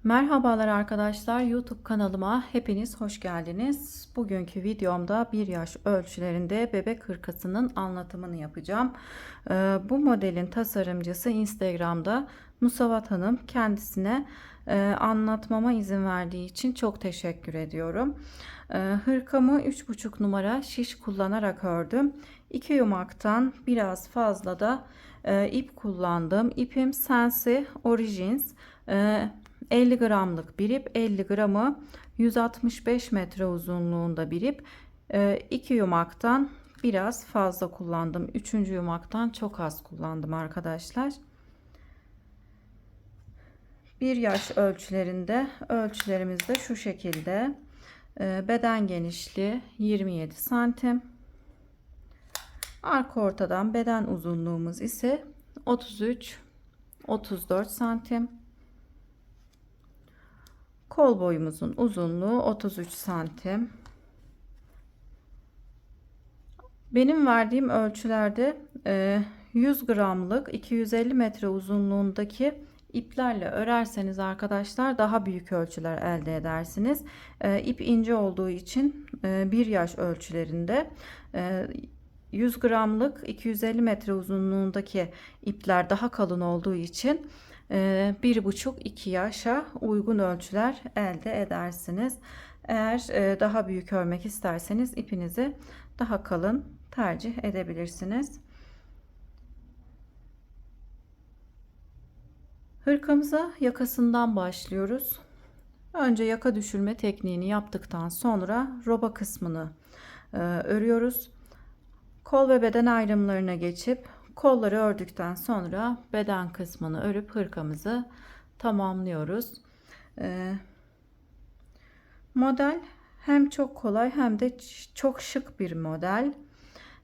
Merhabalar arkadaşlar, YouTube kanalıma hepiniz hoş geldiniz. Bugünkü videomda 1 yaş ölçülerinde bebek hırkasının anlatımını yapacağım. Bu modelin tasarımcısı Instagram'da Musavat Hanım. Kendisine anlatmama izin verdiği için çok teşekkür ediyorum. Hırkamı 3,5 numara şiş kullanarak ördüm. 2 yumaktan biraz fazla da ip kullandım. İpim Sensi Origins. 50 gramlık bir ip, 50 gramı 165 metre uzunluğunda bir ip. 2 yumaktan biraz fazla kullandım. 3. yumaktan çok az kullandım arkadaşlar. 1 yaş ölçülerinde ölçülerimiz de şu şekilde. Beden genişliği 27 santim. Arka ortadan beden uzunluğumuz ise 33-34 santim. Kol boyumuzun uzunluğu 33 santim. Benim verdiğim ölçülerde 100 gramlık 250 metre uzunluğundaki iplerle örerseniz arkadaşlar daha büyük ölçüler elde edersiniz. İp ince olduğu için 1 yaş ölçülerinde 100 gramlık 250 metre uzunluğundaki ipler daha kalın olduğu için 1,5-2 yaşa uygun ölçüler elde edersiniz. Eğer daha büyük örmek isterseniz ipinizi daha kalın tercih edebilirsiniz. Hırkamıza yakasından başlıyoruz. Önce yaka düşürme tekniğini yaptıktan sonra roba kısmını örüyoruz. Kol ve beden ayrımlarına geçip kolları ördükten sonra beden kısmını örüp hırkamızı tamamlıyoruz. Model hem çok kolay hem de çok şık bir model.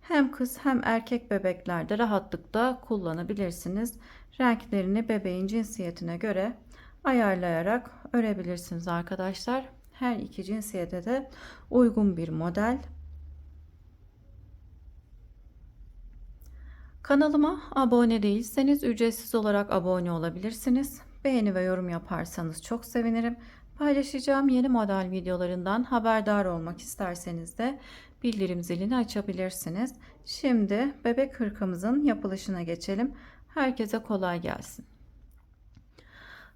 Hem kız hem erkek bebeklerde rahatlıkla kullanabilirsiniz. Renklerini bebeğin cinsiyetine göre ayarlayarak örebilirsiniz arkadaşlar. Her iki cinsiyete de uygun bir model. Kanalıma abone değilseniz ücretsiz olarak abone olabilirsiniz. Beğeni ve yorum yaparsanız çok sevinirim. Paylaşacağım yeni model videolarından haberdar olmak isterseniz de bildirim zilini açabilirsiniz. Şimdi bebek hırkamızın yapılışına geçelim. Herkese kolay gelsin.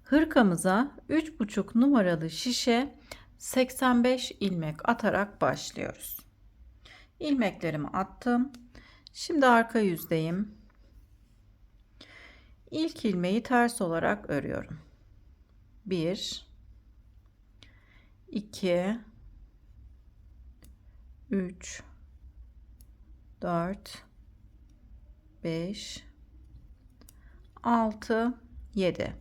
Hırkamıza 3,5 numaralı şişe 85 ilmek atarak başlıyoruz. İlmeklerimi attım. Şimdi arka yüzdeyim. İlk ilmeği ters olarak örüyorum. 1 2 3 4 5 6 7.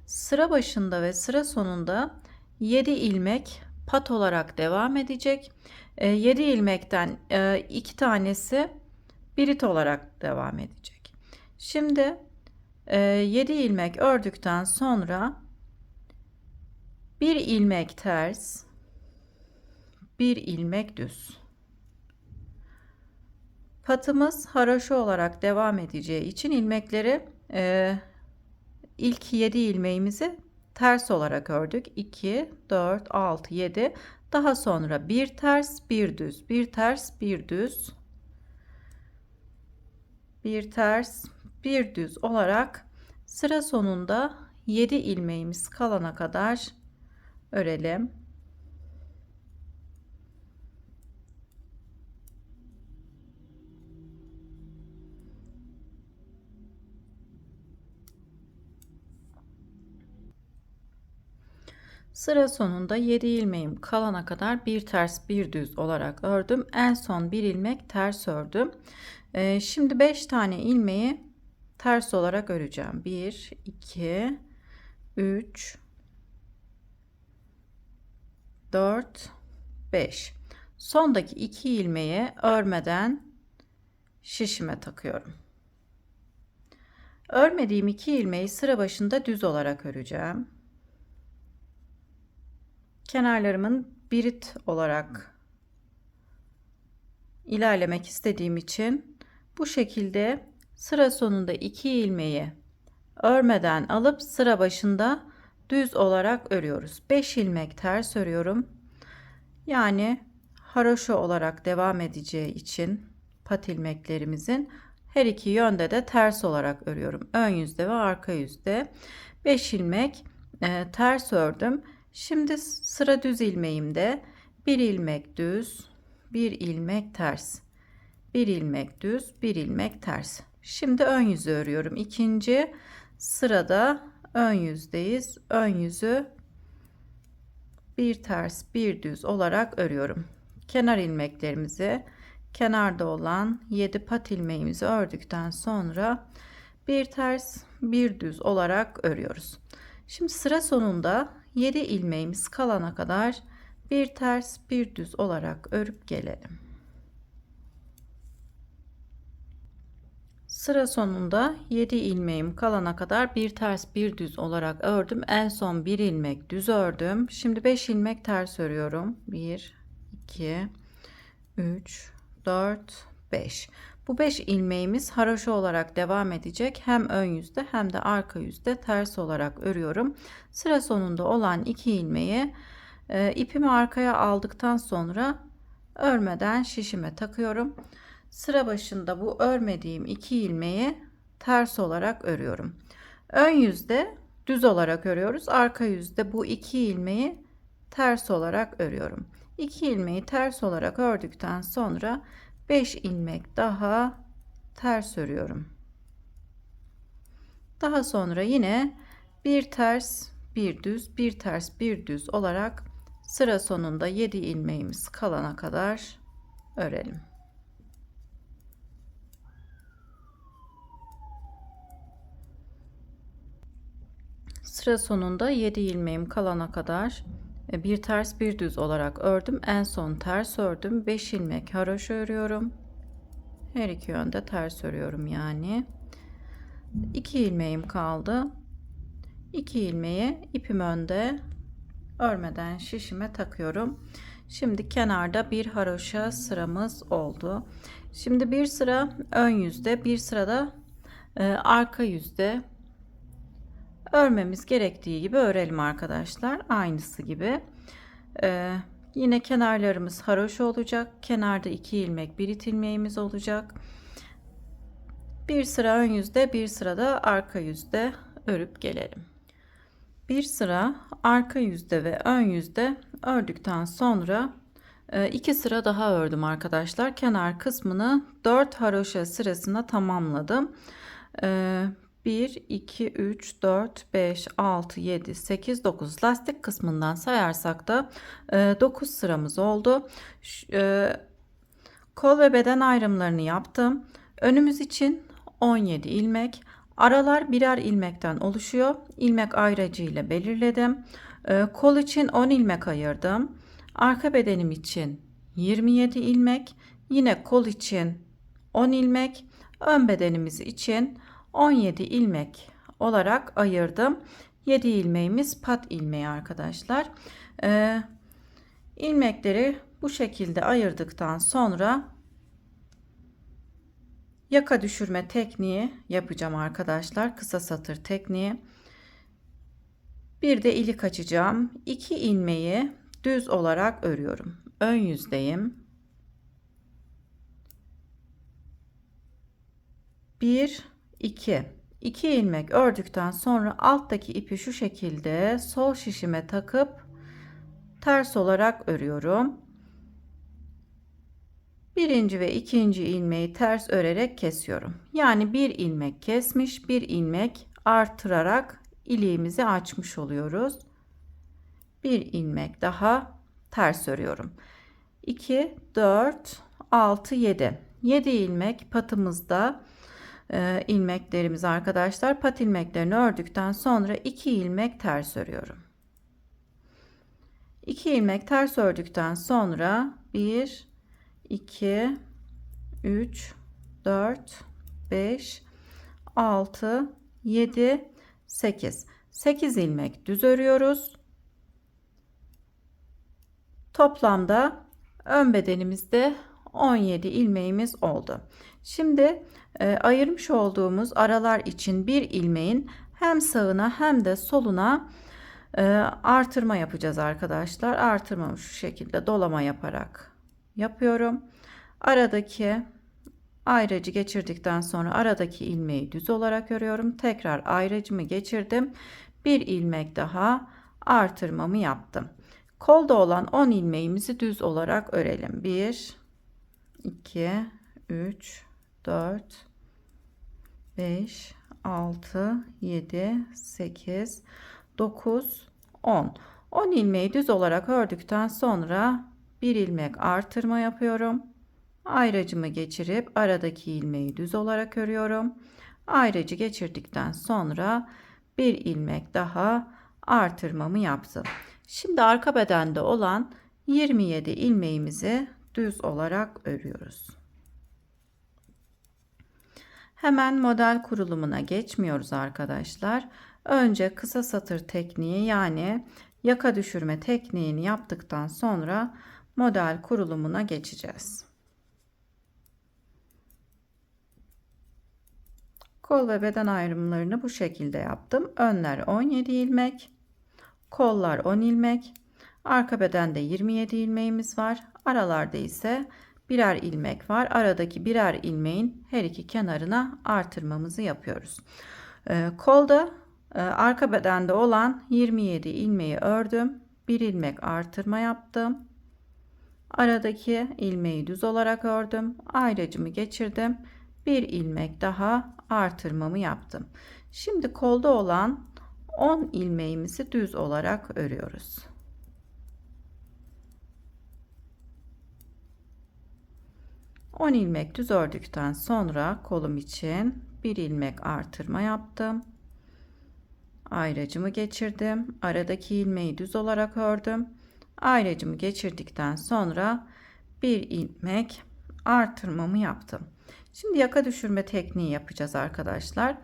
Sıra başında ve sıra sonunda 7 ilmek pat olarak devam edecek. 7 ilmekten 2 tanesi birit olarak devam edecek. Şimdi 7 ilmek ördükten sonra bir ilmek ters, bir ilmek düz. Patımız haroşa olarak devam edeceği için ilmekleri ilk 7 ilmeğimizi ters olarak ördük. 2 4 6 7. Daha sonra bir ters, bir düz, bir ters, bir düz, bir ters, bir düz olarak sıra sonunda 7 ilmeğimiz kalana kadar örelim. Sıra sonunda 7 ilmeğim kalana kadar bir ters bir düz olarak ördüm. En son bir ilmek ters ördüm. Şimdi 5 tane ilmeği ters olarak öreceğim. 1 2 3 4 5. Sondaki 2 ilmeği örmeden şişime takıyorum. Örmediğim 2 ilmeği sıra başında düz olarak öreceğim. Kenarlarımın birit olarak ilerlemek istediğim için bu şekilde sıra sonunda 2 ilmeği örmeden alıp sıra başında düz olarak örüyoruz. 5 ilmek ters örüyorum. Yani haroşa olarak devam edeceği için pat ilmeklerimizin her iki yönde de ters olarak örüyorum. Ön yüzde ve arka yüzde 5 ilmek ters ördüm. Şimdi sıra düz ilmeğimde bir ilmek düz, bir ilmek ters, bir ilmek düz, bir ilmek ters. Şimdi ön yüzü örüyorum. İkinci sırada ön yüzdeyiz. Ön yüzü bir ters bir düz olarak örüyorum. Kenar ilmeklerimizi kenarda olan 7 pat ilmeğimizi ördükten sonra bir ters bir düz olarak örüyoruz. Şimdi sıra sonunda 7 ilmeğimiz kalana kadar bir ters bir düz olarak örüp gelelim. Sıra sonunda 7 ilmeğim kalana kadar bir ters bir düz olarak ördüm. En son bir ilmek düz ördüm. Şimdi 5 ilmek ters örüyorum. 1 2 3 4 5. Bu 5 ilmeğimiz haroşa olarak devam edecek. Hem ön yüzde hem de arka yüzde ters olarak örüyorum. Sıra sonunda olan 2 ilmeği ipimi arkaya aldıktan sonra örmeden şişime takıyorum. Sıra başında bu örmediğim 2 ilmeği ters olarak örüyorum. Ön yüzde düz olarak örüyoruz. Arka yüzde bu 2 ilmeği ters olarak örüyorum. 2 ilmeği ters olarak ördükten sonra 5 ilmek daha ters örüyorum. Daha sonra yine bir ters, bir düz, bir ters, bir düz olarak sıra sonunda 7 ilmeğimiz kalana kadar örelim. Sıra sonunda 7 ilmeğim kalana kadar bir ters bir düz olarak ördüm. En son ters ördüm. 5 ilmek haroşa örüyorum. Her iki yönde ters örüyorum yani. 2 ilmeğim kaldı. 2 ilmeği ipim önde örmeden şişime takıyorum. Şimdi kenarda bir haroşa sıramız oldu. Şimdi bir sıra ön yüzde, bir sırada arka yüzde örmemiz gerektiği gibi örelim arkadaşlar. Aynısı gibi. Yine kenarlarımız haroşa olacak. Kenarda 2 ilmek bir ilmeğimiz olacak. Bir sıra ön yüzde, bir sırada arka yüzde örüp gelelim. Bir sıra arka yüzde ve ön yüzde ördükten sonra 2 sıra daha ördüm arkadaşlar. Kenar kısmını 4 haroşa sırasına tamamladım. 1 2 3 4 5 6 7 8 9 lastik kısmından sayarsak da 9 sıramız oldu. Kol ve beden ayrımlarını yaptım. Önümüz için 17 ilmek, aralar birer ilmekten oluşuyor. İlmek ayracı ile belirledim. Kol için 10 ilmek ayırdım. Arka bedenim için 27 ilmek, yine kol için 10 ilmek, ön bedenimiz için 17 ilmek olarak ayırdım. 7 ilmeğimiz pat ilmeği arkadaşlar. İlmekleri bu şekilde ayırdıktan sonra yaka düşürme tekniği yapacağım arkadaşlar. Kısa satır tekniği. Bir de ilik açacağım. 2 ilmeği düz olarak örüyorum. Ön yüzdeyim. 1 2 ilmek ördükten sonra alttaki ipi şu şekilde sol şişime takıp ters olarak örüyorum. Birinci ve ikinci ilmeği ters örerek kesiyorum. Yani bir ilmek kesmiş, bir ilmek artırarak iliğimizi açmış oluyoruz. Bir ilmek daha ters örüyorum. 2 4 6 7 7 ilmek patımızda ilmeklerimiz arkadaşlar. Pat ilmeklerini ördükten sonra 2 ilmek ters örüyorum. 2 ilmek ters ördükten sonra 1 2 3 4 5 6 7 8 ilmek düz örüyoruz. Toplamda ön bedenimizde 17 ilmeğimiz oldu. Şimdi ayırmış olduğumuz aralar için bir ilmeğin hem sağına hem de soluna Artırma yapacağız arkadaşlar. Artırmamı şu şekilde dolama yaparak yapıyorum. Aradaki ayracı geçirdikten sonra aradaki ilmeği düz olarak örüyorum. Tekrar ayracımı geçirdim. Bir ilmek daha artırmamı yaptım. Kolda olan 10 ilmeğimizi düz olarak örelim. 1 2 3 4 5 6 7 8 9 10. 10 ilmeği düz olarak ördükten sonra bir ilmek artırma yapıyorum. Ayracımı geçirip aradaki ilmeği düz olarak örüyorum. Ayracı geçirdikten sonra bir ilmek daha artırmamı yaptım. Şimdi arka bedende olan 27 ilmeğimizi düz olarak örüyoruz. Hemen model kurulumuna geçmiyoruz arkadaşlar. Önce kısa satır tekniği yani yaka düşürme tekniğini yaptıktan sonra model kurulumuna geçeceğiz. Kol ve beden ayrımlarını bu şekilde yaptım. Önler 17 ilmek, kollar 10 ilmek, arka bedende 27 ilmeğimiz var. Aralarda ise birer ilmek var. Aradaki birer ilmeğin her iki kenarına artırmamızı yapıyoruz. Kolda arka bedende olan 27 ilmeği ördüm. Bir ilmek artırma yaptım. Aradaki ilmeği düz olarak ördüm. Ayracımı geçirdim. Bir ilmek daha artırmamı yaptım. Şimdi kolda olan 10 ilmeğimizi düz olarak örüyoruz. On ilmek düz ördükten sonra kolum için bir ilmek artırma yaptım. Ayracımı geçirdim. Aradaki ilmeği düz olarak ördüm. Ayracımı geçirdikten sonra bir ilmek artırmamı yaptım. Şimdi yaka düşürme tekniği yapacağız arkadaşlar.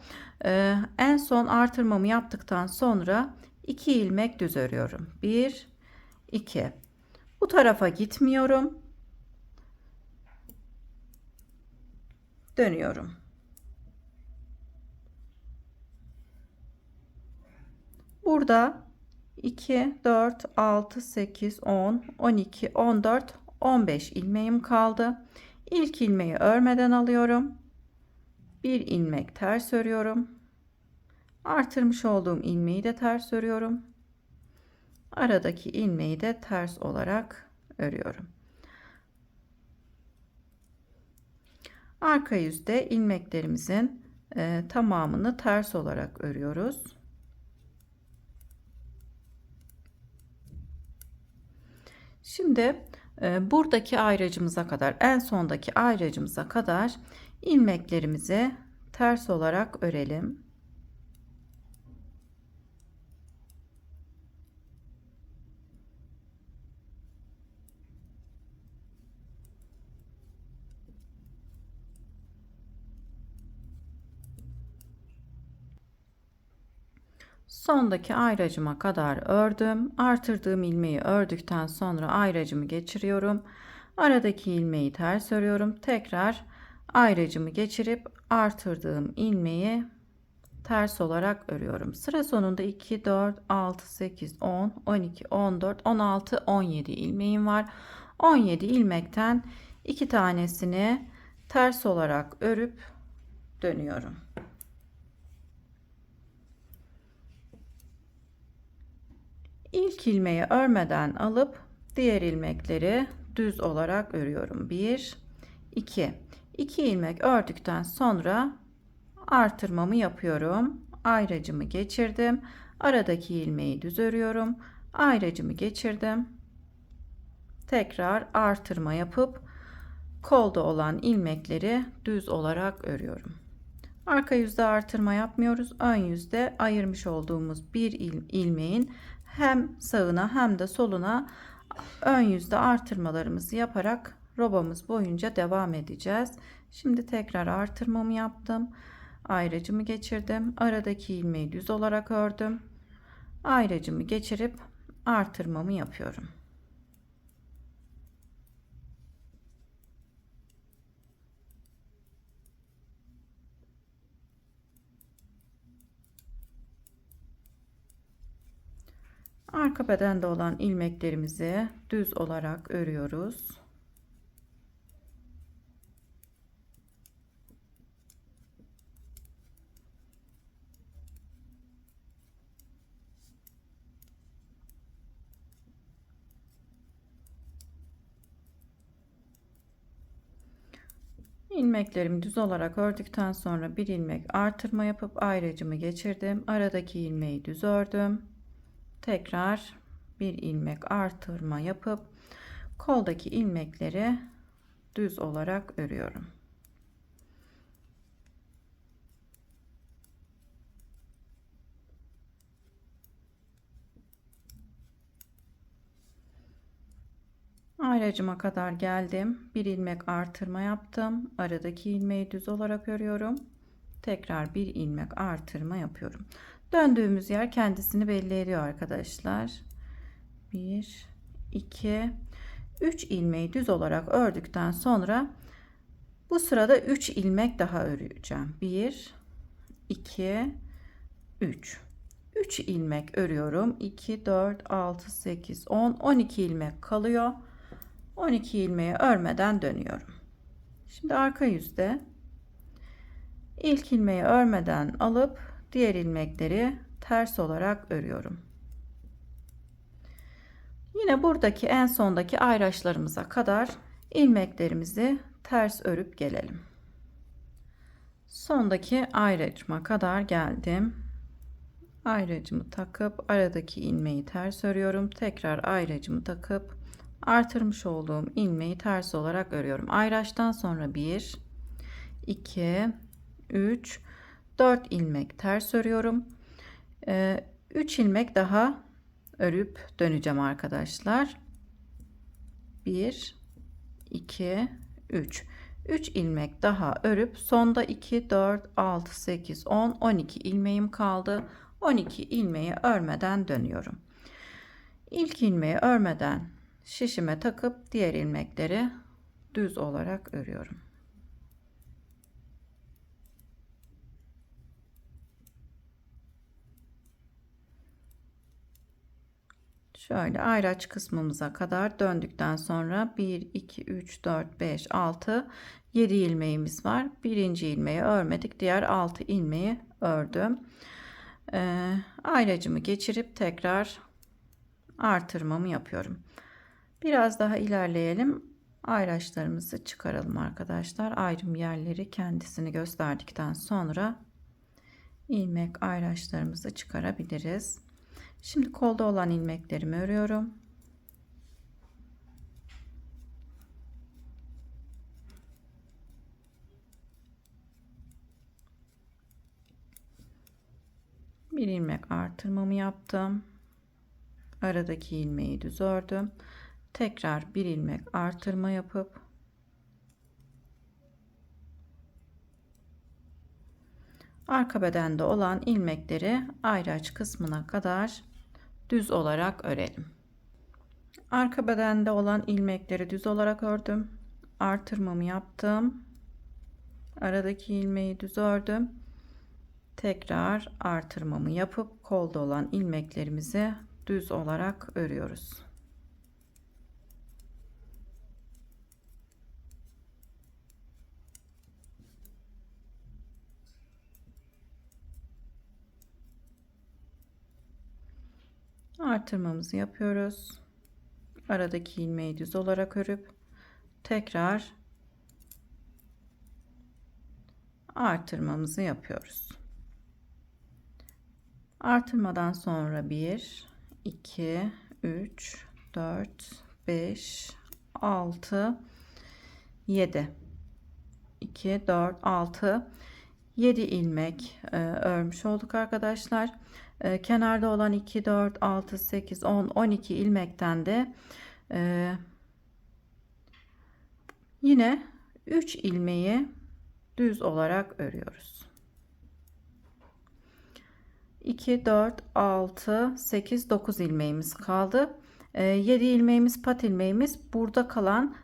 En son artırmamı yaptıktan sonra 2 ilmek düz örüyorum. 1 2. Bu tarafa gitmiyorum. Dönüyorum. Burada 2 4 6 8 10 12 14 15 ilmeğim kaldı. İlk ilmeği örmeden alıyorum. Bir ilmek ters örüyorum. Artırmış olduğum ilmeği de ters örüyorum. Aradaki ilmeği de ters olarak örüyorum. Arka yüzde ilmeklerimizin tamamını ters olarak örüyoruz. Şimdi buradaki ayracımıza kadar, en sondaki ayracımıza kadar ilmeklerimizi ters olarak örelim. Sondaki ayracıma kadar ördüm. Artırdığım ilmeği ördükten sonra ayracımı geçiriyorum. Aradaki ilmeği ters örüyorum. Tekrar ayracımı geçirip artırdığım ilmeği ters olarak örüyorum. Sıra sonunda 2, 4, 6, 8, 10, 12, 14, 16, 17 ilmeğim var. 17 ilmekten 2 tanesini ters olarak örüp dönüyorum. İlk ilmeği örmeden alıp diğer ilmekleri düz olarak örüyorum. 1 2 2 ilmek ördükten sonra artırmamı yapıyorum. Ayracımı geçirdim. Aradaki ilmeği düz örüyorum. Ayracımı geçirdim. Tekrar artırma yapıp kolda olan ilmekleri düz olarak örüyorum. Arka yüzde artırma yapmıyoruz. Ön yüzde ayırmış olduğumuz bir ilmeğin hem sağına hem de soluna ön yüzde artırmalarımızı yaparak robamız boyunca devam edeceğiz. Şimdi tekrar artırmamı yaptım. Ayracımı geçirdim. Aradaki ilmeği düz olarak ördüm. Ayracımı geçirip artırmamı yapıyorum. Arka bedende olan ilmeklerimizi düz olarak örüyoruz. İlmeklerimi düz olarak ördükten sonra bir ilmek artırma yapıp ayracımı geçirdim. Aradaki ilmeği düz ördüm. Tekrar bir ilmek artırma yapıp koldaki ilmekleri düz olarak örüyorum. Ayracıma kadar geldim. Bir ilmek artırma yaptım. Aradaki ilmeği düz olarak örüyorum. Tekrar bir ilmek artırma yapıyorum. Döndüğümüz yer kendisini belli ediyor arkadaşlar. 1 2 3 ilmeği düz olarak ördükten sonra bu sırada 3 ilmek daha öreceğim. 1 2 3 3 ilmek örüyorum. 2 4 6 8 10 12 ilmek kalıyor. 12 ilmeği örmeden dönüyorum. Şimdi arka yüzde ilk ilmeği örmeden alıp diğer ilmekleri ters olarak örüyorum. Yine buradaki en sondaki ayraçlarımıza kadar ilmeklerimizi ters örüp gelelim. Sondaki ayracıma kadar geldim. Ayracımı takıp aradaki ilmeği ters örüyorum. Tekrar ayracımı takıp artırmış olduğum ilmeği ters olarak örüyorum. Ayraçtan sonra 1 2 3 4 ilmek ters örüyorum. 3 ilmek daha örüp döneceğim arkadaşlar. 1 2 3 3 ilmek daha örüp sonda 2 4 6 8 10 12 ilmeğim kaldı. 12 ilmeği örmeden dönüyorum. İlk ilmeği örmeden şişime takıp diğer ilmekleri düz olarak örüyorum. Şöyle ayraç kısmımıza kadar döndükten sonra 1 2 3 4 5 6 7 ilmeğimiz var. Birinci ilmeği örmedik, diğer 6 ilmeği ördüm. Ayracımı geçirip tekrar artırmamı yapıyorum. Biraz daha ilerleyelim. Ayraçlarımızı çıkaralım arkadaşlar. Ayrım yerleri kendisini gösterdikten sonra ilmek ayraçlarımızı çıkarabiliriz. Şimdi kolda olan ilmeklerimi örüyorum. Bir ilmek artırmamı yaptım. Aradaki ilmeği düz ördüm. Tekrar bir ilmek artırma yapıp arka bedende olan ilmekleri ayraç kısmına kadar düz olarak örelim. Arka bedende olan ilmekleri düz olarak ördüm. Artırmamı yaptım. Aradaki ilmeği düz ördüm. Tekrar artırmamı yapıp kolda olan ilmeklerimizi düz olarak örüyoruz. Artırmamızı yapıyoruz. Aradaki ilmeği düz olarak örüp tekrar artırmamızı yapıyoruz. Artırmadan sonra 1 2 3 4 5 6 7 2 4 6 7 ilmek örmüş olduk arkadaşlar. Kenarda olan 2 4 6 8 10 12 ilmekten de yine 3 ilmeği düz olarak örüyoruz. 2 4 6 8 9 ilmeğimiz kaldı. 7 ilmeğimiz pat ilmeğimiz, burada kalan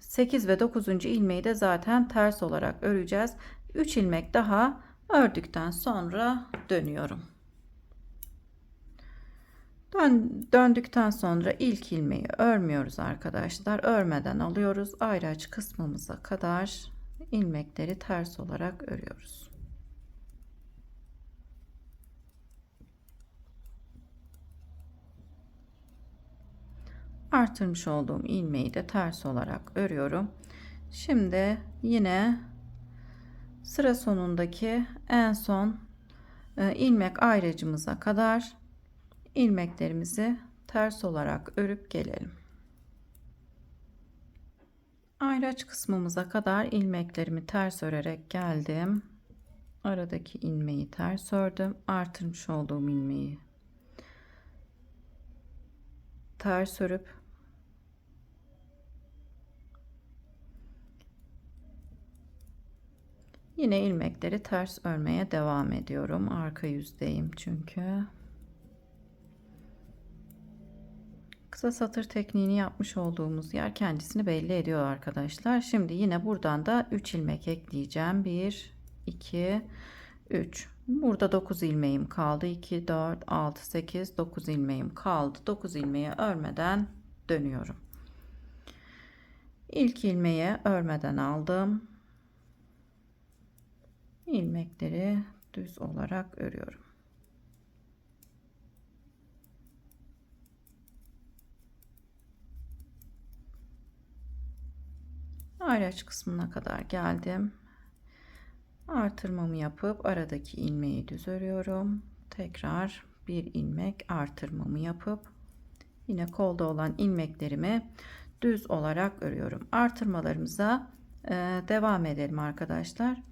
8 ve 9. ilmeği de zaten ters olarak öreceğiz. 3 ilmek daha ördükten sonra dönüyorum. Döndükten sonra ilk ilmeği örmüyoruz arkadaşlar. Örmeden alıyoruz. Ayraç kısmımıza kadar ilmekleri ters olarak örüyoruz. Artırmış olduğum ilmeği de ters olarak örüyorum. Şimdi yine sıra sonundaki en son ilmek ayracımıza kadar ilmeklerimizi ters olarak örüp gelelim. Ayraç kısmımıza kadar ilmeklerimi ters örerek geldim. Aradaki ilmeği ters ördüm. Artırmış olduğum ilmeği ters örüp yine ilmekleri ters örmeye devam ediyorum. Arka yüzdeyim çünkü. Kısa satır tekniğini yapmış olduğumuz yer kendisini belli ediyor arkadaşlar. Şimdi yine buradan da 3 ilmek ekleyeceğim. 1, 2, 3. Burada 9 ilmeğim kaldı. 2, 4, 6, 8, 9 ilmeğim kaldı. 9 ilmeği örmeden dönüyorum. İlk ilmeği örmeden aldım. İlmekleri düz olarak örüyorum. Ayraç kısmına kadar geldim. Artırmamı yapıp aradaki ilmeği düz örüyorum. Tekrar bir ilmek artırmamı yapıp yine kolda olan ilmeklerimi düz olarak örüyorum. Artırmalarımıza devam edelim arkadaşlar.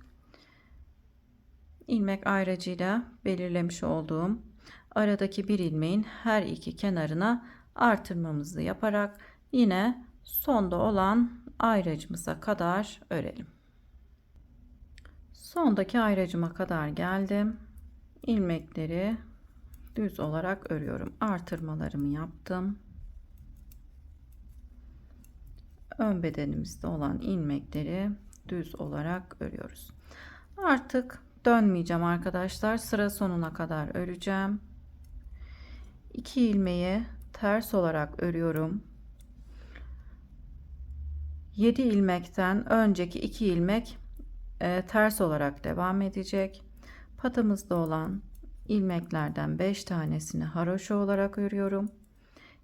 İlmek ayracıyla belirlemiş olduğum aradaki bir ilmeğin her iki kenarına artırmamızı yaparak yine sonda olan ayracımıza kadar örelim. Sondaki ayracıma kadar geldim. İlmekleri düz olarak örüyorum. Artırmalarımı yaptım. Ön bedenimizde olan ilmekleri düz olarak örüyoruz. Artık dönmeyeceğim arkadaşlar. Sıra sonuna kadar öreceğim. 2 ilmeği ters olarak örüyorum. 7 ilmekten önceki 2 ilmek ters olarak devam edecek. Patamızda olan ilmeklerden 5 tanesini haroşa olarak örüyorum.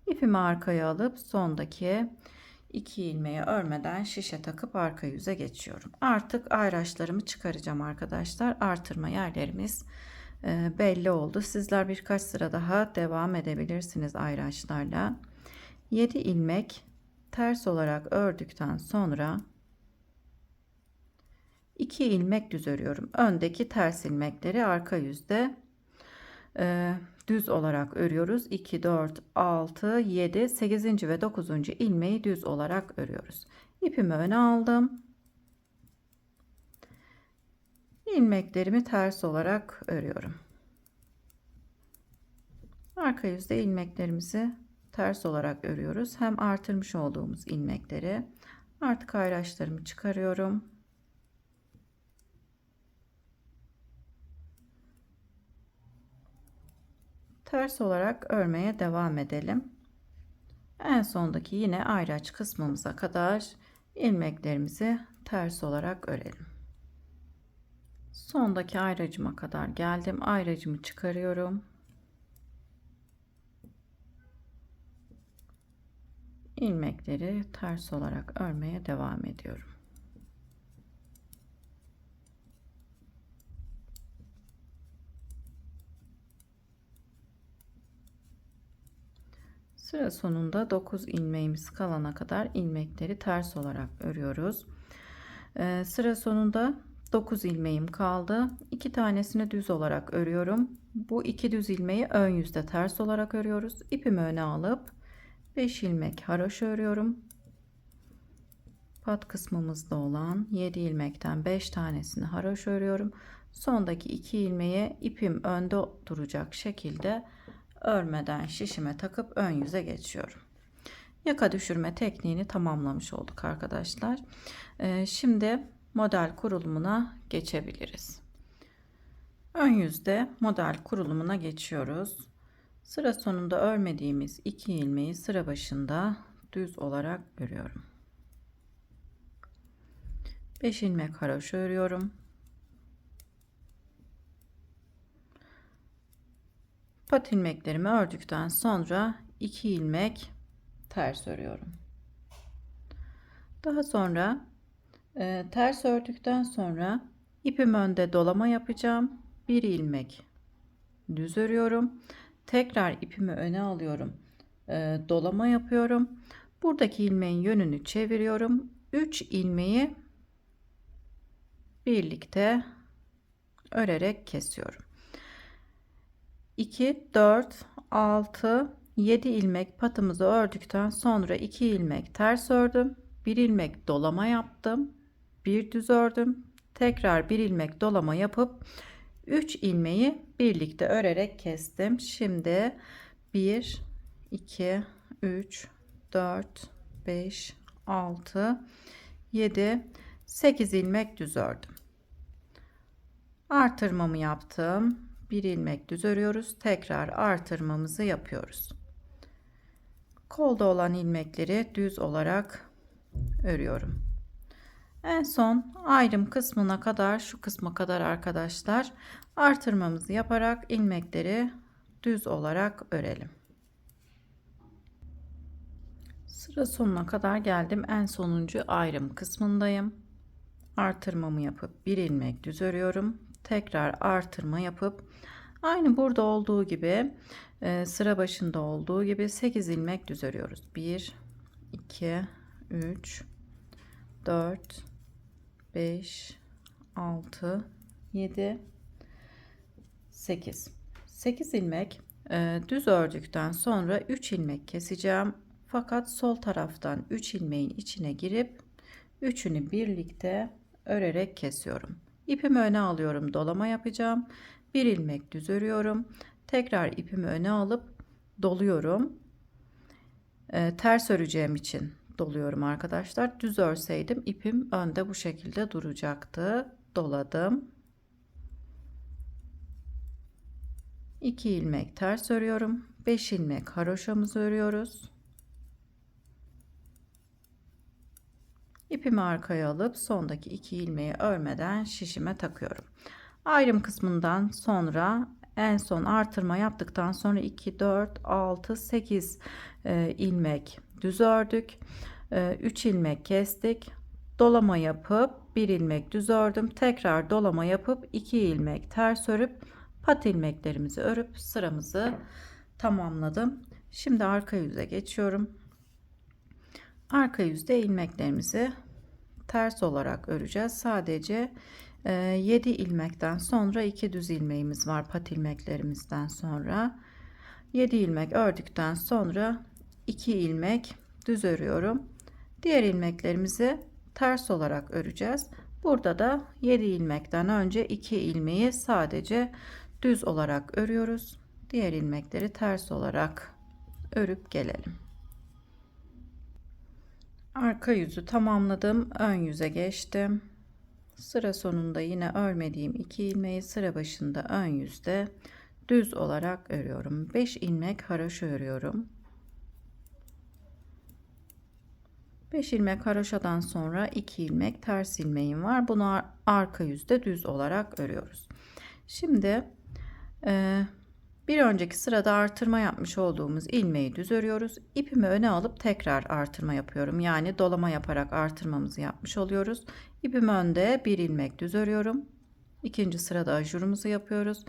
İpimi arkaya alıp sondaki 2 ilmeği örmeden şişe takıp arka yüze geçiyorum. Artık ayraçlarımı çıkaracağım arkadaşlar. Artırma yerlerimiz belli oldu. Sizler birkaç sıra daha devam edebilirsiniz ayraçlarla. 7 ilmek ters olarak ördükten sonra 2 ilmek düz örüyorum. Öndeki ters ilmekleri arka yüzde düz olarak örüyoruz. 2, 4, 6, 7, 8. ve 9. ilmeği düz olarak örüyoruz. İpimi öne aldım. İlmeklerimi ters olarak örüyorum. Arka yüzde ilmeklerimizi ters olarak örüyoruz. Hem artırmış olduğumuz ilmekleri artık ayraçlarımı çıkarıyorum. Ters olarak örmeye devam edelim. En sondaki yine ayraç kısmımıza kadar ilmeklerimizi ters olarak örelim. Sondaki ayracıma kadar geldim. Ayracımı çıkarıyorum. İlmekleri ters olarak örmeye devam ediyorum. Sıra sonunda 9 ilmeğimiz kalana kadar ilmekleri ters olarak örüyoruz. Sıra sonunda 9 ilmeğim kaldı. 2 tanesini düz olarak örüyorum. Bu 2 düz ilmeği ön yüzde ters olarak örüyoruz. İpimi öne alıp 5 ilmek haroşa örüyorum. Pat kısmımızda olan 7 ilmekten 5 tanesini haroşa örüyorum. Sondaki 2 ilmeği ipim önde duracak şekilde örmeden şişime takıp ön yüze geçiyorum. Yaka düşürme tekniğini tamamlamış olduk arkadaşlar. Şimdi model kurulumuna geçebiliriz. Ön yüzde model kurulumuna geçiyoruz. Sıra sonunda örmediğimiz 2 ilmeği sıra başında düz olarak örüyorum. 5 ilmek haroşa örüyorum. Pat ilmeklerimi ördükten sonra 2 ilmek ters örüyorum. Daha sonra ters ördükten sonra ipim önde dolama yapacağım. 1 ilmek düz örüyorum. Tekrar ipimi öne alıyorum. Dolama yapıyorum. Buradaki ilmeğin yönünü çeviriyorum. 3 ilmeği birlikte örerek kesiyorum. 2, 4, 6, 7 ilmek patımızı ördükten sonra 2 ilmek ters ördüm. 1 ilmek dolama yaptım. 1 düz ördüm. Tekrar 1 ilmek dolama yapıp 3 ilmeği birlikte örerek kestim. Şimdi 1, 2, 3, 4, 5, 6, 7, 8 ilmek düz ördüm. Artırmamı yaptım. 1 ilmek düz örüyoruz. Tekrar artırmamızı yapıyoruz. Kolda olan ilmekleri düz olarak örüyorum. En son ayrım kısmına kadar, şu kısma kadar arkadaşlar, artırmamızı yaparak ilmekleri düz olarak örelim. Sıra sonuna kadar geldim. En sonuncu ayrım kısmındayım. Artırmamı yapıp 1 ilmek düz örüyorum. Tekrar artırma yapıp aynı burada olduğu gibi sıra başında olduğu gibi 8 ilmek düz örüyoruz. 1, 2, 3, 4, 5, 6, 7, 8. 8 ilmek düz ördükten sonra 3 ilmek keseceğim. Fakat sol taraftan 3 ilmeğin içine girip üçünü birlikte örerek kesiyorum. İpimi öne alıyorum, dolama yapacağım. 1 ilmek düz örüyorum. Tekrar ipimi öne alıp doluyorum. Ters öreceğim için doluyorum arkadaşlar. Düz örseydim ipim önde bu şekilde duracaktı. Doladım. 2 ilmek ters örüyorum. 5 ilmek haroşamızı örüyoruz. İpimi arkaya alıp sondaki 2 ilmeği örmeden şişime takıyorum. Ayrım kısmından sonra en son artırma yaptıktan sonra 2, 4, 6, 8 ilmek düz ördük. 3 ilmek kestik. Dolama yapıp 1 ilmek düz ördüm. Tekrar dolama yapıp 2 ilmek ters örüp pat ilmeklerimizi örüp sıramızı tamamladım. Şimdi arka yüze geçiyorum. Arka yüzde ilmeklerimizi ters olarak öreceğiz. Sadece 7 ilmekten sonra 2 düz ilmeğimiz var pat ilmeklerimizden sonra. 7 ilmek ördükten sonra 2 ilmek düz örüyorum. Diğer ilmeklerimizi ters olarak öreceğiz. Burada da 7 ilmekten önce 2 ilmeği sadece düz olarak örüyoruz. Diğer ilmekleri ters olarak örüp gelelim. Arka yüzü tamamladım. Ön yüze geçtim. Sıra sonunda yine örmediğim 2 ilmeği sıra başında ön yüzde düz olarak örüyorum. 5 ilmek haroşa örüyorum. 5 ilmek haroşadan sonra 2 ilmek ters ilmeğim var. Bunu arka yüzde düz olarak örüyoruz. Şimdi bir önceki sırada artırma yapmış olduğumuz ilmeği düz örüyoruz. İpimi öne alıp tekrar artırma yapıyorum. Yani dolama yaparak artırmamızı yapmış oluyoruz. İpim önde, 1 ilmek düz örüyorum. İkinci sırada ajurumuzu yapıyoruz.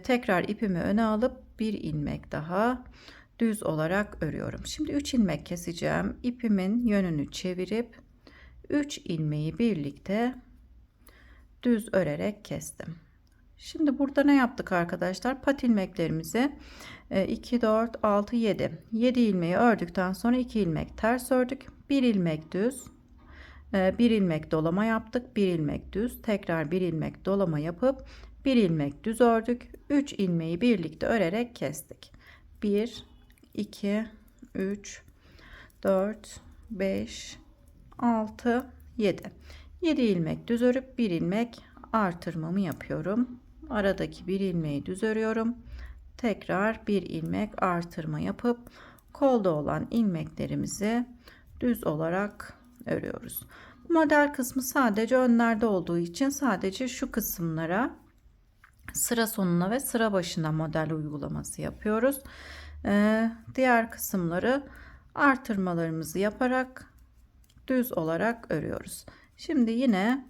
Tekrar ipimi öne alıp 1 ilmek daha düz olarak örüyorum. Şimdi 3 ilmek keseceğim. İpimin yönünü çevirip 3 ilmeği birlikte düz örerek kestim. Şimdi burada ne yaptık arkadaşlar? Pat ilmeklerimizi 2, 4, 6, 7. 7 ilmeği ördükten sonra 2 ilmek ters ördük. 1 ilmek düz. 1 ilmek dolama yaptık. 1 ilmek düz. Tekrar 1 ilmek dolama yapıp 1 ilmek düz ördük. 3 ilmeği birlikte örerek kestik. 1, 2, 3, 4, 5, 6, 7. 7 ilmek düz örüp 1 ilmek artırmamı yapıyorum. Aradaki bir ilmeği düz örüyorum. tekrar bir ilmek artırma yapıp kolda olan ilmeklerimizi düz olarak örüyoruz. Model kısmı sadece önlerde olduğu için sadece şu kısımlara sıra sonuna ve sıra başına model uygulaması yapıyoruz. Diğer kısımları artırmalarımızı yaparak düz olarak örüyoruz. Şimdi yine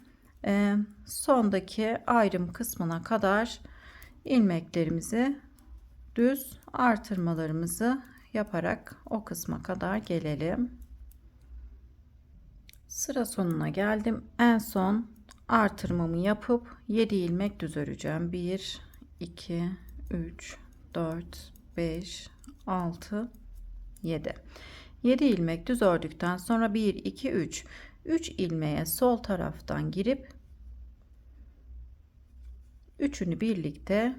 sondaki ayrım kısmına kadar ilmeklerimizi düz artırmalarımızı yaparak o kısma kadar gelelim. Sıra sonuna geldim. En son artırmamı yapıp 7 ilmek düz öreceğim. 1 2 3 4 5 6 7 7 ilmek düz ördükten sonra 1 2 3 ilmeğe sol taraftan girip üçünü birlikte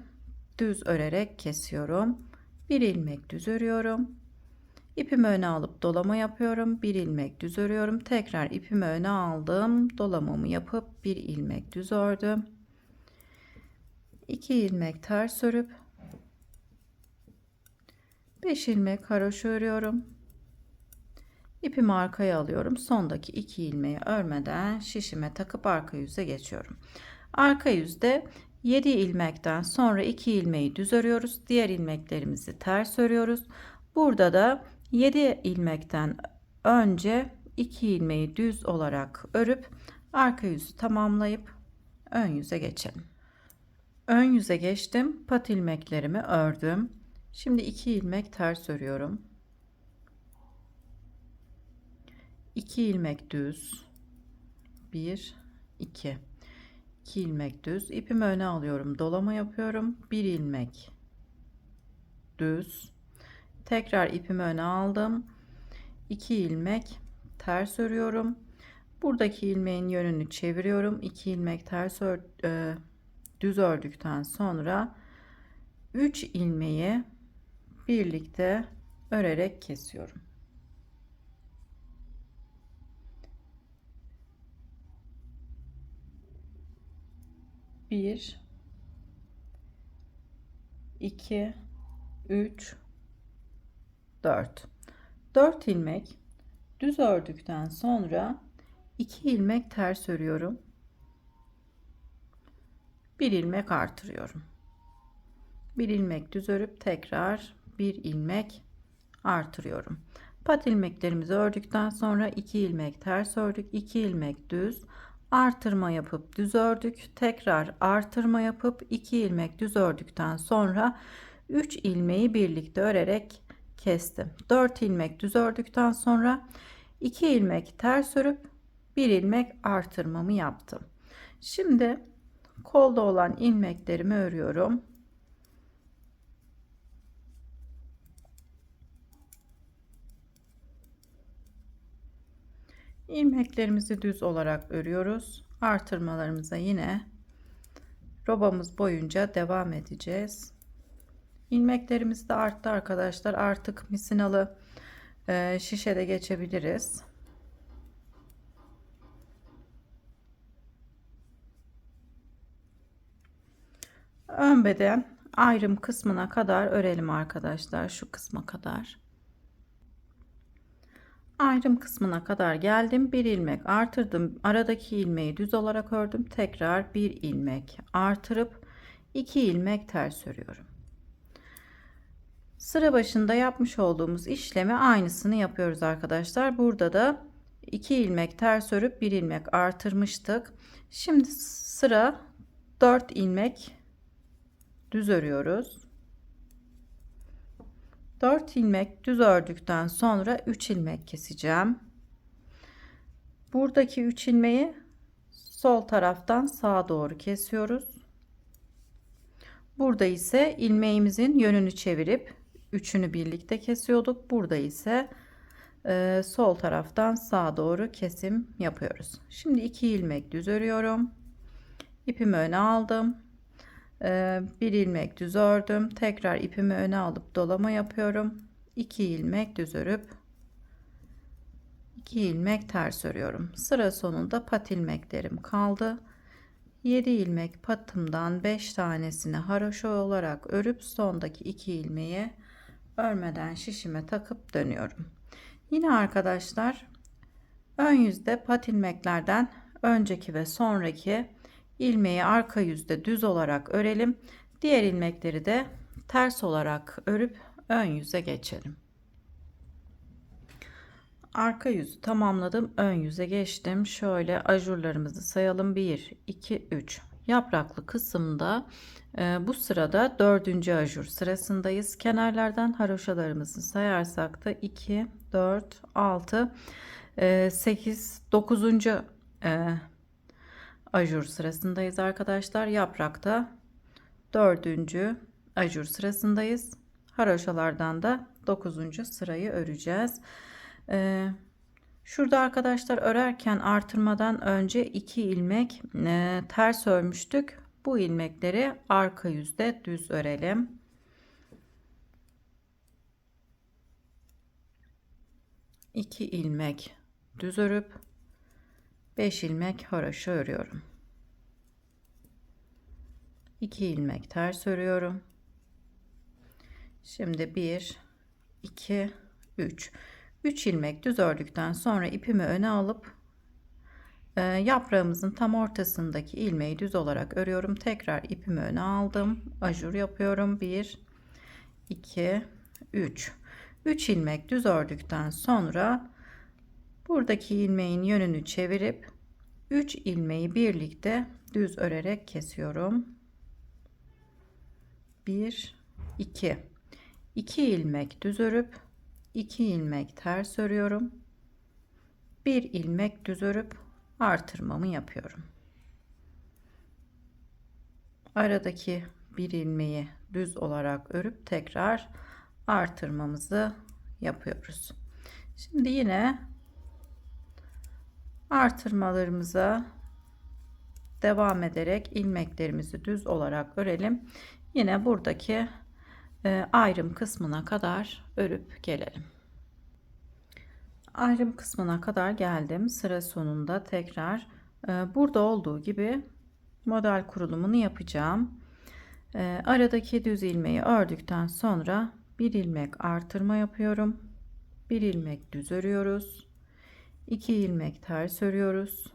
düz örerek kesiyorum. Bir ilmek düz örüyorum. İpimi öne alıp dolama yapıyorum. Bir ilmek düz örüyorum. Tekrar ipimi öne aldım. Dolamamı yapıp bir ilmek düz ördüm. 2 ilmek ters örüp 5 ilmek haroşa örüyorum. İpimi arkaya alıyorum. Sondaki 2 ilmeği örmeden şişime takıp arka yüze geçiyorum. Arka yüzde 7 ilmekten sonra 2 ilmeği düz örüyoruz. Diğer ilmeklerimizi ters örüyoruz. Burada da 7 ilmekten önce 2 ilmeği düz olarak örüp arka yüzü tamamlayıp ön yüze geçelim. Ön yüze geçtim. Pat ilmeklerimi ördüm. Şimdi 2 ilmek ters örüyorum. 2 ilmek düz. 1 2 2 ilmek düz. İpimi öne alıyorum. Dolama yapıyorum. 1 ilmek düz. Tekrar ipimi öne aldım. 2 ilmek ters örüyorum. Buradaki ilmeğin yönünü çeviriyorum. 2 ilmek düz ördükten sonra 3 ilmeği birlikte örerek kesiyorum. Bir, 2, 3, 4. 4 ilmek düz ördükten sonra 2 ilmek ters örüyorum. 1 ilmek artırıyorum. 1 ilmek düz örüp tekrar 1 ilmek artırıyorum. Pat ilmeklerimizi ördükten sonra 2 ilmek ters ördük. 2 ilmek düz artırma yapıp düz ördük. Tekrar artırma yapıp 2 ilmek düz ördükten sonra 3 ilmeği birlikte örerek kestim. 4 ilmek düz ördükten sonra 2 ilmek ters örüp 1 ilmek artırmamı yaptım. Şimdi kolda olan ilmeklerimi örüyorum. İlmeklerimizi düz olarak örüyoruz. Artırmalarımıza yine robamız boyunca devam edeceğiz. İlmeklerimiz de arttı arkadaşlar. Artık misinalı şişede geçebiliriz. Ön beden ayrım kısmına kadar örelim arkadaşlar. Şu kısma kadar. Ayrım kısmına kadar geldim. Bir ilmek artırdım. Aradaki ilmeği düz olarak ördüm. Tekrar bir ilmek artırıp 2 ilmek ters örüyorum. Sıra başında yapmış olduğumuz işlemi aynısını yapıyoruz arkadaşlar. Burada da 2 ilmek ters örüp 1 ilmek artırmıştık. Şimdi sıra 4 ilmek düz örüyoruz. 4 ilmek düz ördükten sonra 3 ilmek keseceğim. Buradaki 3 ilmeği sol taraftan sağa doğru kesiyoruz. Burada ise ilmeğimizin yönünü çevirip üçünü birlikte kesiyorduk. Burada ise sol taraftan sağa doğru kesim yapıyoruz. Şimdi 2 ilmek düz örüyorum. İpimi öne aldım. Bir ilmek düz ördüm. Tekrar ipimi öne alıp dolama yapıyorum. 2 ilmek düz örüp 2 ilmek ters örüyorum. Sıra sonunda pat ilmeklerim kaldı. 7 ilmek patımdan 5 tanesini haroşa olarak örüp sondaki 2 ilmeği örmeden şişime takıp dönüyorum. Yine arkadaşlar ön yüzde pat ilmeklerden önceki ve sonraki ilmeği arka yüzde düz olarak örelim. Diğer ilmekleri de ters olarak örüp ön yüze geçelim. Arka yüzü tamamladım. Ön yüze geçtim. Şöyle ajurlarımızı sayalım. 1, 2, 3. Yapraklı kısımda bu sırada 4. ajur sırasındayız. Kenarlardan haroşalarımızı sayarsak da 2, 4, 6, 8, 9. ajur sırasındayız arkadaşlar. Yaprakta 4. ajur sırasındayız. Haroşalardan da 9. sırayı öreceğiz. Şurada arkadaşlar örerken artırmadan önce 2 ilmek ters örmüştük. Bu ilmekleri arka yüzde düz örelim. İki ilmek düz örüp 5 ilmek haroşa örüyorum. 2 ilmek ters örüyorum. Şimdi 1, 2, 3. 3 ilmek düz ördükten sonra ipimi öne alıp yaprağımızın tam ortasındaki ilmeği düz olarak örüyorum. Tekrar ipimi öne aldım. Ajur yapıyorum. 1, 2, 3. 3 ilmek düz ördükten sonra buradaki ilmeğin yönünü çevirip 3 ilmeği birlikte düz örerek kesiyorum. 1, 2. 2 ilmek düz örüp 2 ilmek ters örüyorum. 1 ilmek düz örüp artırmamı yapıyorum. Aradaki bir ilmeği düz olarak örüp tekrar artırmamızı yapıyoruz. Şimdi yine artırmalarımıza devam ederek ilmeklerimizi düz olarak örelim. Yine buradaki ayrım kısmına kadar örüp gelelim. Ayrım kısmına kadar geldim. Sıra sonunda tekrar burada olduğu gibi model kurulumunu yapacağım. Aradaki düz ilmeği ördükten sonra bir ilmek artırma yapıyorum. Bir ilmek düz örüyoruz. 2 ilmek ters örüyoruz.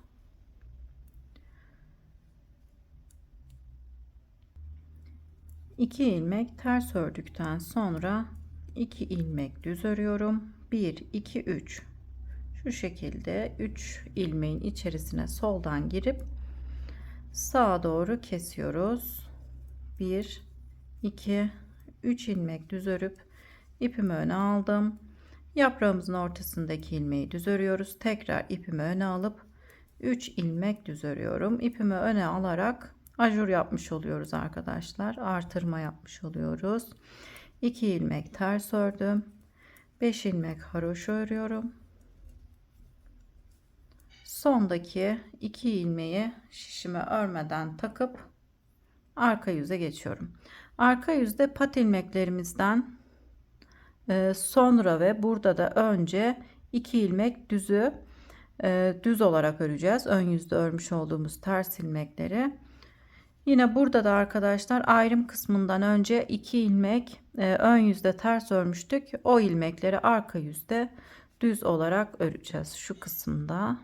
2 ilmek ters ördükten sonra 2 ilmek düz örüyorum. 1, 2, 3. Şu şekilde 3 ilmeğin içerisine soldan girip sağa doğru kesiyoruz. 1, 2, 3 ilmek düz örüp ipimi öne aldım. Yaprağımızın ortasındaki ilmeği düz örüyoruz. Tekrar ipimi öne alıp 3 ilmek düz örüyorum. İpimi öne alarak ajur yapmış oluyoruz arkadaşlar. Artırma yapmış oluyoruz. 2 ilmek ters ördüm. 5 ilmek haroşa örüyorum. Sondaki 2 ilmeği şişime örmeden takıp arka yüze geçiyorum. Arka yüzde pat ilmeklerimizden sonra ve burada da önce 2 ilmek düzü düz olarak öreceğiz. Ön yüzde örmüş olduğumuz ters ilmekleri. Yine burada da arkadaşlar ayrım kısmından önce 2 ilmek ön yüzde ters örmüştük. O ilmekleri arka yüzde düz olarak öreceğiz şu kısımda.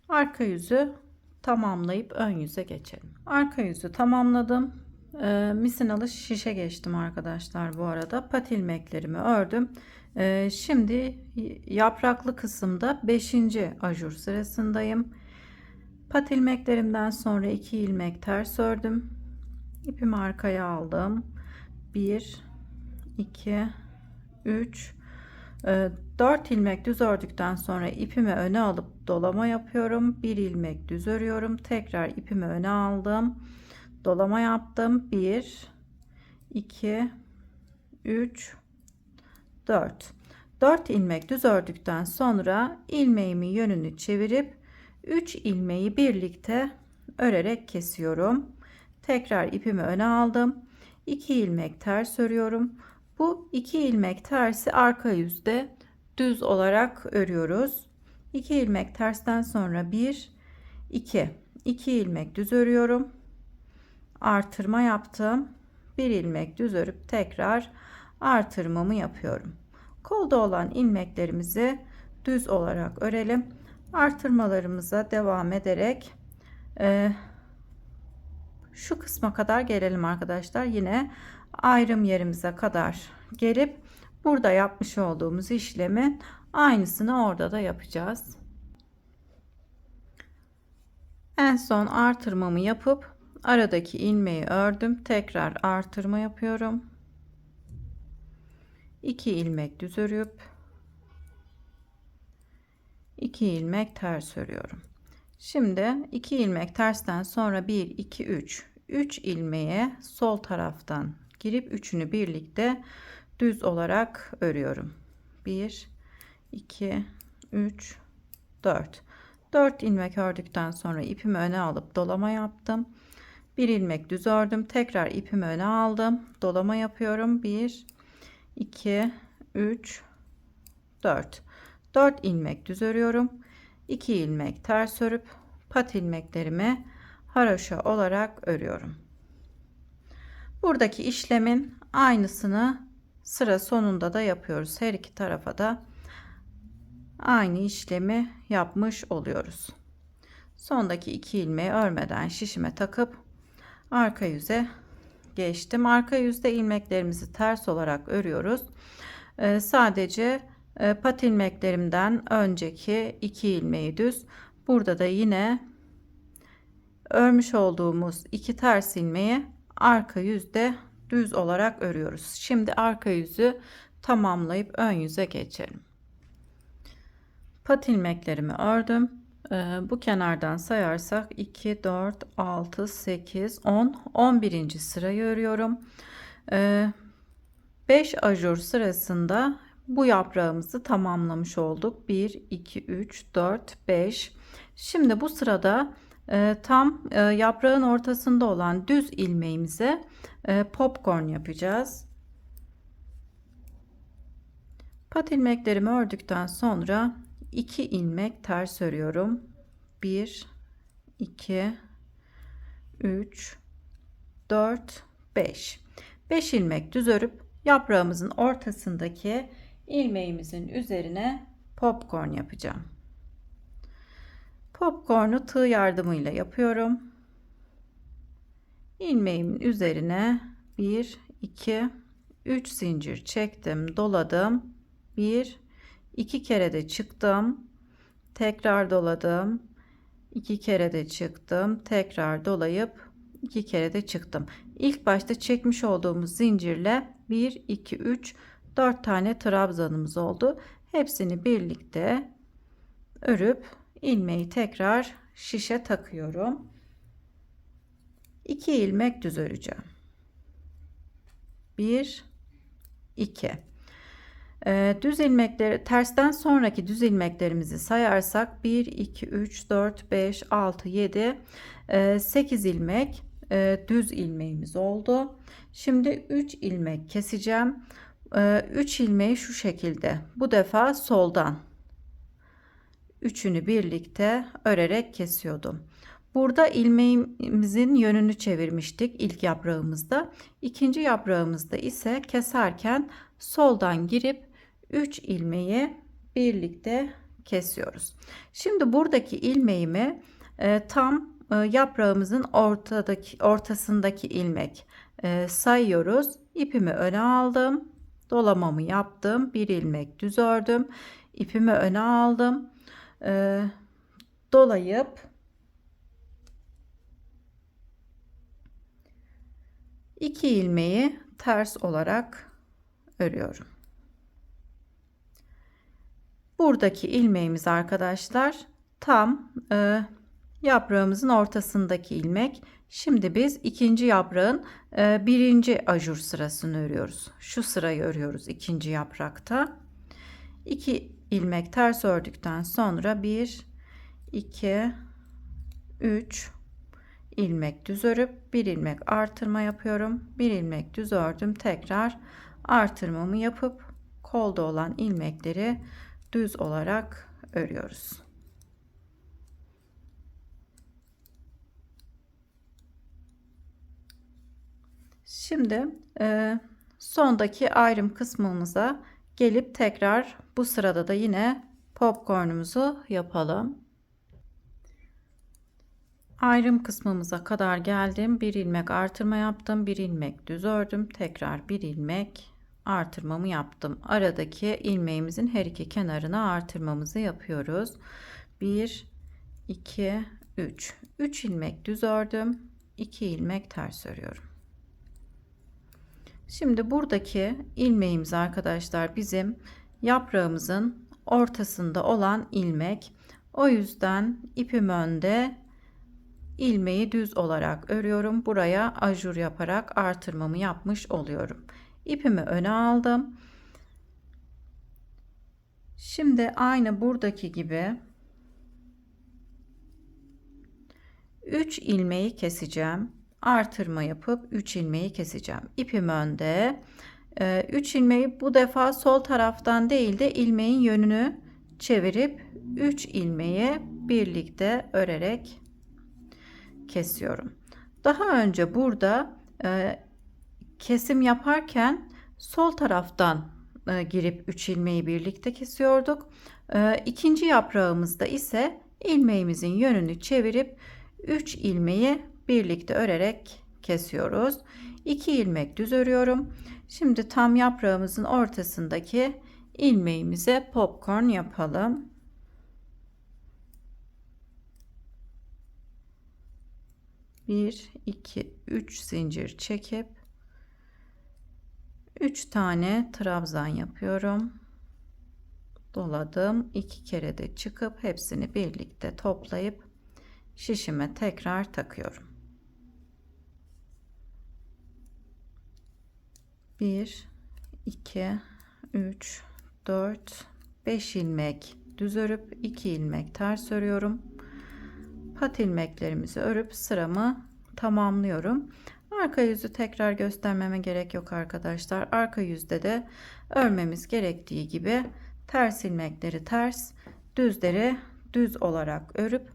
Arka yüzü tamamlayıp ön yüze geçelim. Arka yüzü tamamladım. Misinalı şişe geçtim arkadaşlar. Bu arada pat ilmeklerimi ördüm. Şimdi yapraklı kısımda 5. ajur sırasındayım. Pat ilmeklerimden sonra 2 ilmek ters ördüm. İpimi arkaya aldım. 1, 2, 3, 4 ilmek düz ördükten sonra ipimi öne alıp dolama yapıyorum. 1 ilmek düz örüyorum. Tekrar ipimi öne aldım. Dolama yaptım. 1, 2, 3, 4. 4 ilmek düz ördükten sonra ilmeğimin yönünü çevirip 3 ilmeği birlikte örerek kesiyorum. Tekrar ipimi öne aldım. 2 ilmek ters örüyorum. Bu 2 ilmek tersi arka yüzde düz olarak örüyoruz. 2 ilmek tersten sonra 1, 2. 2 ilmek düz örüyorum. Artırma yaptım. 1 ilmek düz örüp tekrar artırmamı yapıyorum. Kolda olan ilmeklerimizi düz olarak örelim. Artırmalarımıza devam ederek şu kısma kadar gelelim arkadaşlar. Yine ayrım yerimize kadar gelip burada yapmış olduğumuz işlemin aynısını orada da yapacağız. En son artırmamı yapıp aradaki ilmeği ördüm. Tekrar artırma yapıyorum. 2 ilmek düz örüp 2 ilmek ters örüyorum. Şimdi 2 ilmek tersten sonra 1 2 3 ilmeğe sol taraftan girip üçünü birlikte düz olarak örüyorum. 1 2 3 4 ilmek ördükten sonra ipimi öne alıp dolama yaptım. 1 ilmek düz ördüm. Tekrar ipimi öne aldım. Dolama yapıyorum. 1 2 3 4 ilmek düz örüyorum. 2 ilmek ters örüp pat ilmeklerimi haroşa olarak örüyorum. Buradaki işlemin aynısını sıra sonunda da yapıyoruz. Her iki tarafa da aynı işlemi yapmış oluyoruz. Sondaki 2 ilmeği örmeden şişime takıp arka yüze geçtim. Arka yüzde ilmeklerimizi ters olarak örüyoruz. Sadece pat ilmeklerimden önceki 2 ilmeği düz. Burada da yine örmüş olduğumuz 2 ters ilmeği arka yüzde düz olarak örüyoruz. Şimdi arka yüzü tamamlayıp ön yüze geçelim. Pat ilmeklerimi ördüm. Bu kenardan sayarsak 2 4 6 8 10 11. sırayı örüyorum. 5 ajur sırasında bu yaprağımızı tamamlamış olduk. 1 2 3 4 5. Şimdi bu sırada tam yaprağın ortasında olan düz ilmeğimize popcorn yapacağız. Pat ilmeklerimi ördükten sonra 2 ilmek ters örüyorum. 1 2 3 4 5 ilmek düz örüp yaprağımızın ortasındaki ilmeğimizin üzerine popcorn yapacağım. Popcorn'u tığ yardımıyla yapıyorum. İlmeğimin üzerine 1 2 3 zincir çektim, doladım. 1 2 kere de çıktım. Tekrar doladım. 2 kere de çıktım. Tekrar dolayıp 2 kere de çıktım. İlk başta çekmiş olduğumuz zincirle 1 2 3 4 tane trabzanımız oldu. Hepsini birlikte örüp ilmeği tekrar şişe takıyorum. 2 ilmek düz öreceğim. 1 2. Düz ilmekleri tersten sonraki düz ilmeklerimizi sayarsak 1 2 3 4 5 6 7 8 ilmek düz ilmeğimiz oldu. Şimdi 3 ilmek keseceğim. 3 ilmeği şu şekilde, bu defa soldan üçünü birlikte örerek kesiyordum. Burada ilmeğimizin yönünü çevirmiştik ilk yaprağımızda. İkinci yaprağımızda ise keserken soldan girip 3 ilmeği birlikte kesiyoruz. Şimdi buradaki ilmeğimi tam yaprağımızın ortasındaki ilmek sayıyoruz. İpimi öne aldım. Dolamamı yaptım. Bir ilmek düz ördüm. İpimi öne aldım. Dolayıp 2 ilmeği ters olarak örüyorum. Buradaki ilmeğimiz arkadaşlar tam yaprağımızın ortasındaki ilmek. Şimdi biz ikinci yaprağın birinci ajur sırasını örüyoruz. Şu sırayı örüyoruz ikinci yaprakta. 2 ilmek ters ördükten sonra 1 2 3 ilmek düz örüp 1 ilmek artırma yapıyorum. 1 ilmek düz ördüm. Tekrar artırmamı yapıp kolda olan ilmekleri düz olarak örüyoruz. Şimdi sondaki ayrım kısmımıza gelip tekrar bu sırada da yine popcornumuzu yapalım. Ayrım kısmımıza kadar geldim. Bir ilmek artırma yaptım. Bir ilmek düz ördüm. Tekrar bir ilmek artırmamı yaptım. Aradaki ilmeğimizin her iki kenarına artırmamızı yapıyoruz. 1, 2, 3. 3 ilmek düz ördüm. 2 ilmek ters örüyorum. Şimdi buradaki ilmeğimiz arkadaşlar bizim yaprağımızın ortasında olan ilmek. O yüzden ipim önde, ilmeği düz olarak örüyorum. Buraya ajur yaparak artırmamı yapmış oluyorum. İpimi öne aldım. Şimdi aynı buradaki gibi 3 ilmeği keseceğim. Artırma yapıp 3 ilmeği keseceğim. İpim önde. 3 ilmeği bu defa sol taraftan değil de ilmeğin yönünü çevirip 3 ilmeği birlikte örerek kesiyorum. Daha önce burada kesim yaparken sol taraftan girip 3 ilmeği birlikte kesiyorduk. İkinci yaprağımızda ise ilmeğimizin yönünü çevirip 3 ilmeği birlikte örerek kesiyoruz. 2 ilmek düz örüyorum. Şimdi tam yaprağımızın ortasındaki ilmeğimize popcorn yapalım. 1, 2, 3 zincir çekip 3 tane trabzan yapıyorum. Doladım. 2 kere de çıkıp hepsini birlikte toplayıp şişime tekrar takıyorum. 1, 2, 3, 4, 5 ilmek düz örüp 2 ilmek ters örüyorum. Pat ilmeklerimizi örüp sıramı tamamlıyorum. Arka yüzü tekrar göstermeme gerek yok arkadaşlar. Arka yüzde de örmemiz gerektiği gibi ters ilmekleri ters, düzleri düz olarak örüp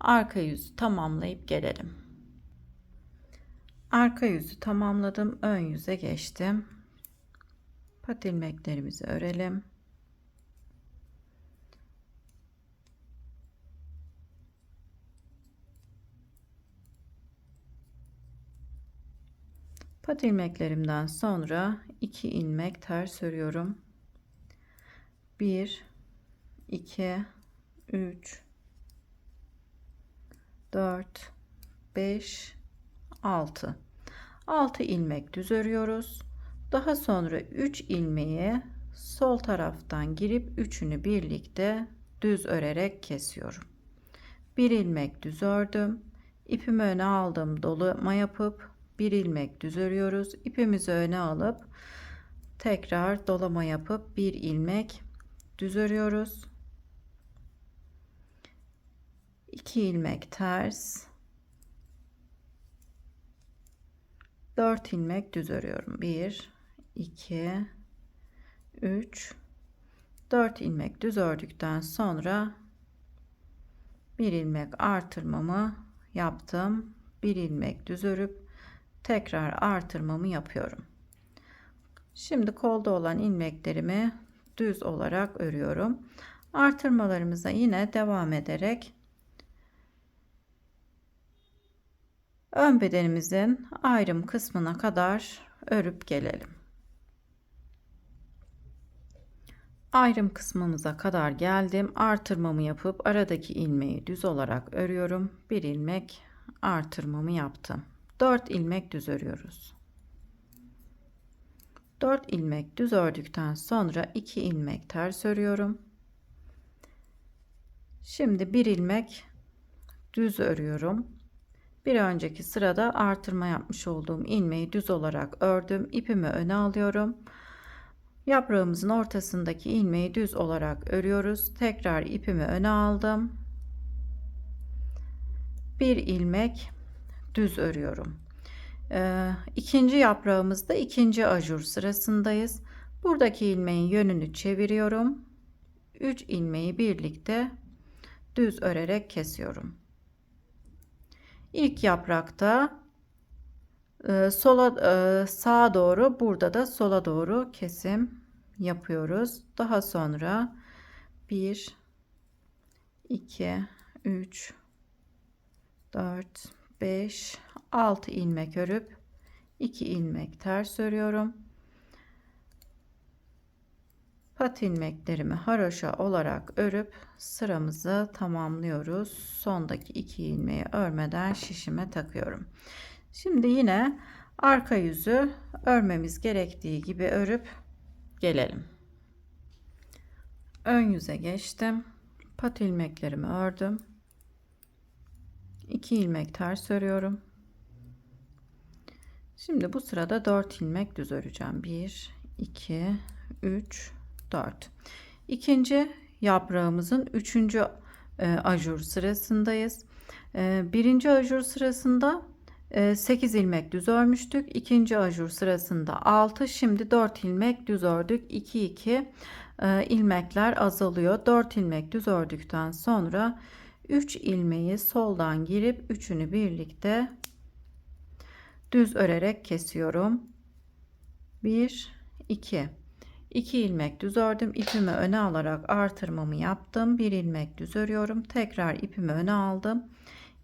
arka yüzü tamamlayıp gelelim. Arka yüzü tamamladım. Ön yüze geçtim. Pat ilmeklerimizi örelim. Pat ilmeklerimden sonra 2 ilmek ters örüyorum. 1, 2, 3, 4, 5, 6. 6 ilmek düz örüyoruz. Daha sonra 3 ilmeği sol taraftan girip üçünü birlikte düz örerek kesiyorum. 1 ilmek düz ördüm. İpimi öne aldım. Dolama yapıp 1 ilmek düz örüyoruz. İpimizi öne alıp tekrar dolama yapıp 1 ilmek düz örüyoruz. 2 ilmek ters, 4 ilmek düz örüyorum. 1, 2, 3, 4 ilmek düz ördükten sonra 1 ilmek artırmamı yaptım. 1 ilmek düz örüp tekrar artırmamı yapıyorum. Şimdi kolda olan ilmeklerimi düz olarak örüyorum. Artırmalarımıza yine devam ederek ön bedenimizin ayrım kısmına kadar örüp gelelim. Ayrım kısmımıza kadar geldim. Artırmamı yapıp aradaki ilmeği düz olarak örüyorum. 1 ilmek artırmamı yaptım. 4 ilmek düz örüyoruz. 4 ilmek düz ördükten sonra 2 ilmek ters örüyorum. Şimdi 1 ilmek düz örüyorum. Bir önceki sırada artırma yapmış olduğum ilmeği düz olarak ördüm. İpimi öne alıyorum. Yaprağımızın ortasındaki ilmeği düz olarak örüyoruz. Tekrar ipimi öne aldım. Bir ilmek düz örüyorum. İkinci yaprağımızda ikinci ajur sırasındayız. Buradaki ilmeğin yönünü çeviriyorum. 3 ilmeği birlikte düz örerek kesiyorum. İlk yaprakta Sağa doğru, burada da sola doğru kesim yapıyoruz. Daha sonra 1 2 3 4 5 6 ilmek örüp 2 ilmek ters örüyorum. Pat ilmeklerimi haroşa olarak örüp sıramızı tamamlıyoruz. Sondaki 2 ilmeği örmeden şişime takıyorum. Şimdi yine arka yüzü örmemiz gerektiği gibi örüp gelelim. Ön yüze geçtim. Pat ilmeklerimi ördüm. 2 ilmek ters örüyorum. Şimdi bu sırada 4 ilmek düz öreceğim. 1 2 3 4. İkinci yaprağımızın 3. ajur sırasındayız. Birinci ajur sırasında 8 ilmek düz örmüştük. İkinci ajur sırasında 6. Şimdi 4 ilmek düz ördük. 2 2 ilmekler azalıyor. 4 ilmek düz ördükten sonra 3 ilmeği soldan girip üçünü birlikte düz örerek kesiyorum. 1 2 2 ilmek düz ördüm. İpimi öne alarak artırmamı yaptım. 1 ilmek düz örüyorum. Tekrar ipimi öne aldım.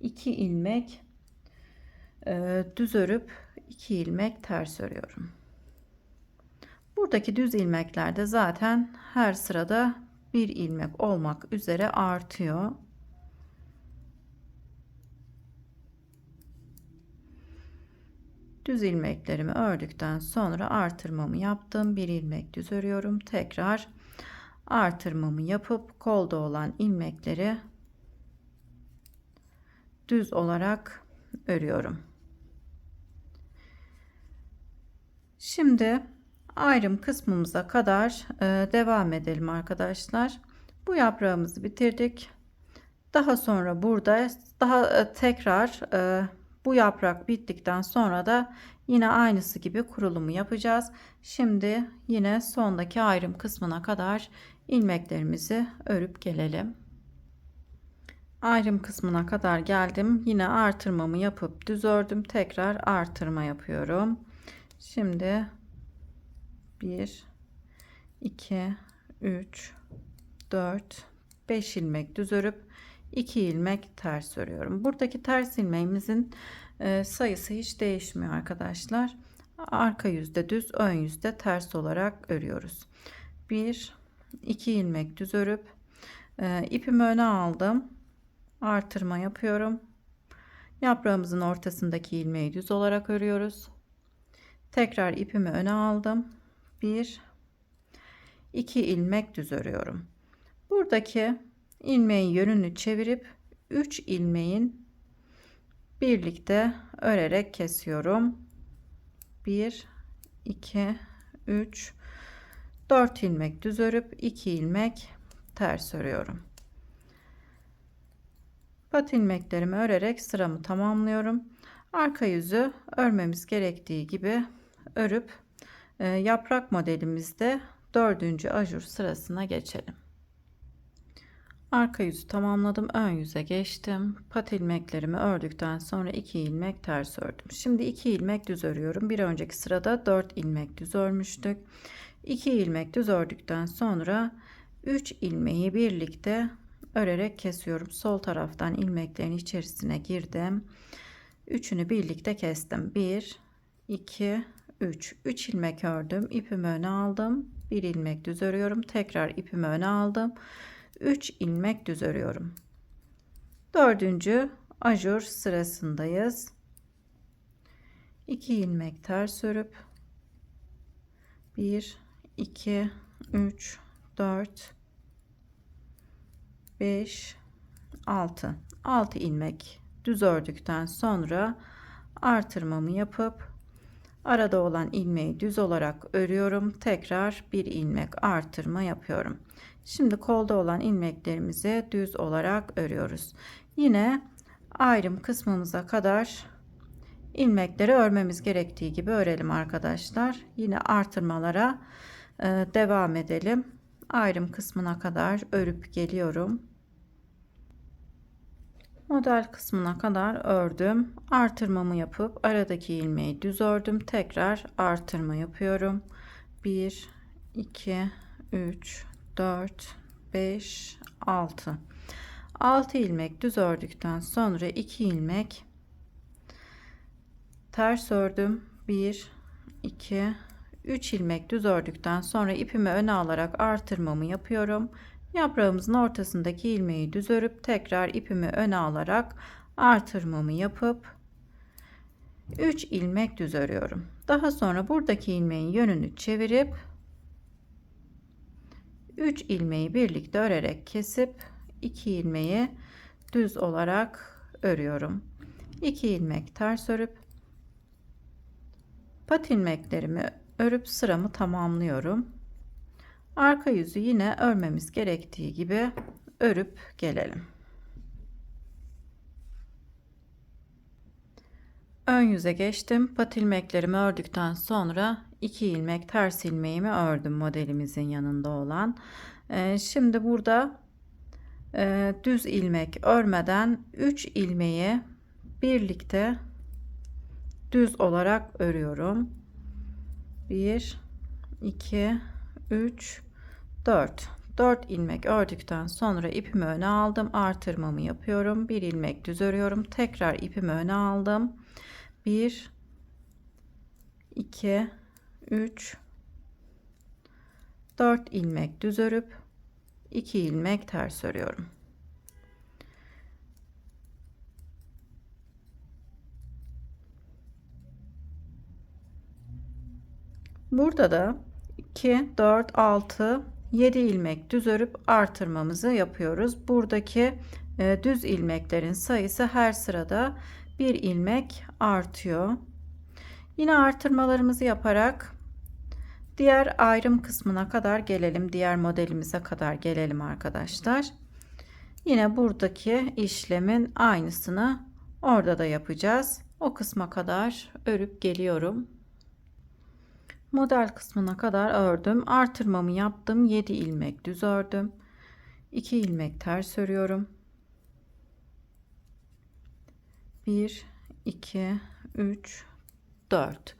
2 ilmek düz örüp 2 ilmek ters örüyorum. Buradaki düz ilmeklerde zaten her sırada 1 ilmek olmak üzere artıyor. Düz ilmeklerimi ördükten sonra artırmamı yaptım. 1 ilmek düz örüyorum. Tekrar artırmamı yapıp kolda olan ilmekleri düz olarak örüyorum. Şimdi ayrım kısmımıza kadar devam edelim arkadaşlar. Bu yaprağımızı bitirdik. Daha sonra burada tekrar bu yaprak bittikten sonra da yine aynısı gibi kurulumu yapacağız. Şimdi yine sondaki ayrım kısmına kadar ilmeklerimizi örüp gelelim. Ayrım kısmına kadar geldim. Yine artırmamı yapıp düz ördüm. Tekrar artırma yapıyorum. Şimdi 1 2 3 4 5 ilmek düz örüp 2 ilmek ters örüyorum. Buradaki ters ilmeğimizin sayısı hiç değişmiyor arkadaşlar. Arka yüzde düz, ön yüzde ters olarak örüyoruz. 1 2 ilmek düz örüp ipimi öne aldım. Artırma yapıyorum. Yaprağımızın ortasındaki ilmeği düz olarak örüyoruz. Tekrar ipimi öne aldım. 1 2 ilmek düz örüyorum. Buradaki ilmeğin yönünü çevirip 3 ilmeğin birlikte örerek kesiyorum. 1 2 3 4 ilmek düz örüp 2 ilmek ters örüyorum. Pat ilmeklerimi örerek sıramı tamamlıyorum. Arka yüzü örmemiz gerektiği gibi örüp yaprak modelimizde 4. ajur sırasına geçelim. Arka yüzü tamamladım. Ön yüze geçtim. Pat ilmeklerimi ördükten sonra 2 ilmek ters ördüm. Şimdi 2 ilmek düz örüyorum. Bir önceki sırada 4 ilmek düz örmüştük. 2 ilmek düz ördükten sonra 3 ilmeği birlikte örerek kesiyorum. Sol taraftan ilmeklerin içerisine girdim. Üçünü birlikte kestim. 1 2 3 3 ilmek ördüm. İpimi öne aldım. 1 ilmek düz örüyorum. Tekrar ipimi öne aldım. 3 ilmek düz örüyorum. 4. ajur sırasındayız. 2 ilmek ters örüp 1 2 3 4 5 6 ilmek düz ördükten sonra artırmamı yapıp arada olan ilmeği düz olarak örüyorum. Tekrar bir ilmek artırma yapıyorum. Şimdi kolda olan ilmeklerimizi düz olarak örüyoruz. Yine ayrım kısmımıza kadar ilmekleri örmemiz gerektiği gibi örelim arkadaşlar. Yine artırmalara devam edelim. Ayrım kısmına kadar örüp geliyorum. Model kısmına kadar ördüm. Artırmamı yapıp aradaki ilmeği düz ördüm. Tekrar artırma yapıyorum. 1 2 3 4 5 6 6 ilmek düz ördükten sonra 2 ilmek ters ördüm. 1 2 3 ilmek düz ördükten sonra ipimi öne alarak artırmamı yapıyorum. Yaprağımızın ortasındaki ilmeği düz örüp tekrar ipimi öne alarak artırmamı yapıp 3 ilmek düz örüyorum. Daha sonra buradaki ilmeğin yönünü çevirip 3 ilmeği birlikte örerek kesip 2 ilmeği düz olarak örüyorum. 2 ilmek ters örüp pat ilmeklerimi örüp sıramı tamamlıyorum. Arka yüzü yine örmemiz gerektiği gibi örüp gelelim. Ön yüze geçtim. Pat ilmeklerimi ördükten sonra 2 ilmek ters ilmeğimi ördüm modelimizin yanında olan. Şimdi burada düz ilmek örmeden 3 ilmeği birlikte düz olarak örüyorum. 1 2 3 4 ilmek ördükten sonra ipimi öne aldım, artırmamı yapıyorum, 1 ilmek düz örüyorum, tekrar ipimi öne aldım, 1 2 3 4 ilmek düz örüp 2 ilmek ters örüyorum. Burada da 2 4 6 7 ilmek düz örüp artırmamızı yapıyoruz. Buradaki düz ilmeklerin sayısı her sırada bir ilmek artıyor. Yine artırmalarımızı yaparak diğer ayrım kısmına kadar gelelim. Diğer modelimize kadar gelelim arkadaşlar. Yine buradaki işlemin aynısını orada da yapacağız. O kısma kadar örüp geliyorum. Model kısmına kadar ördüm. Artırmamı yaptım. 7 ilmek düz ördüm. 2 ilmek ters örüyorum. 1 2 3 4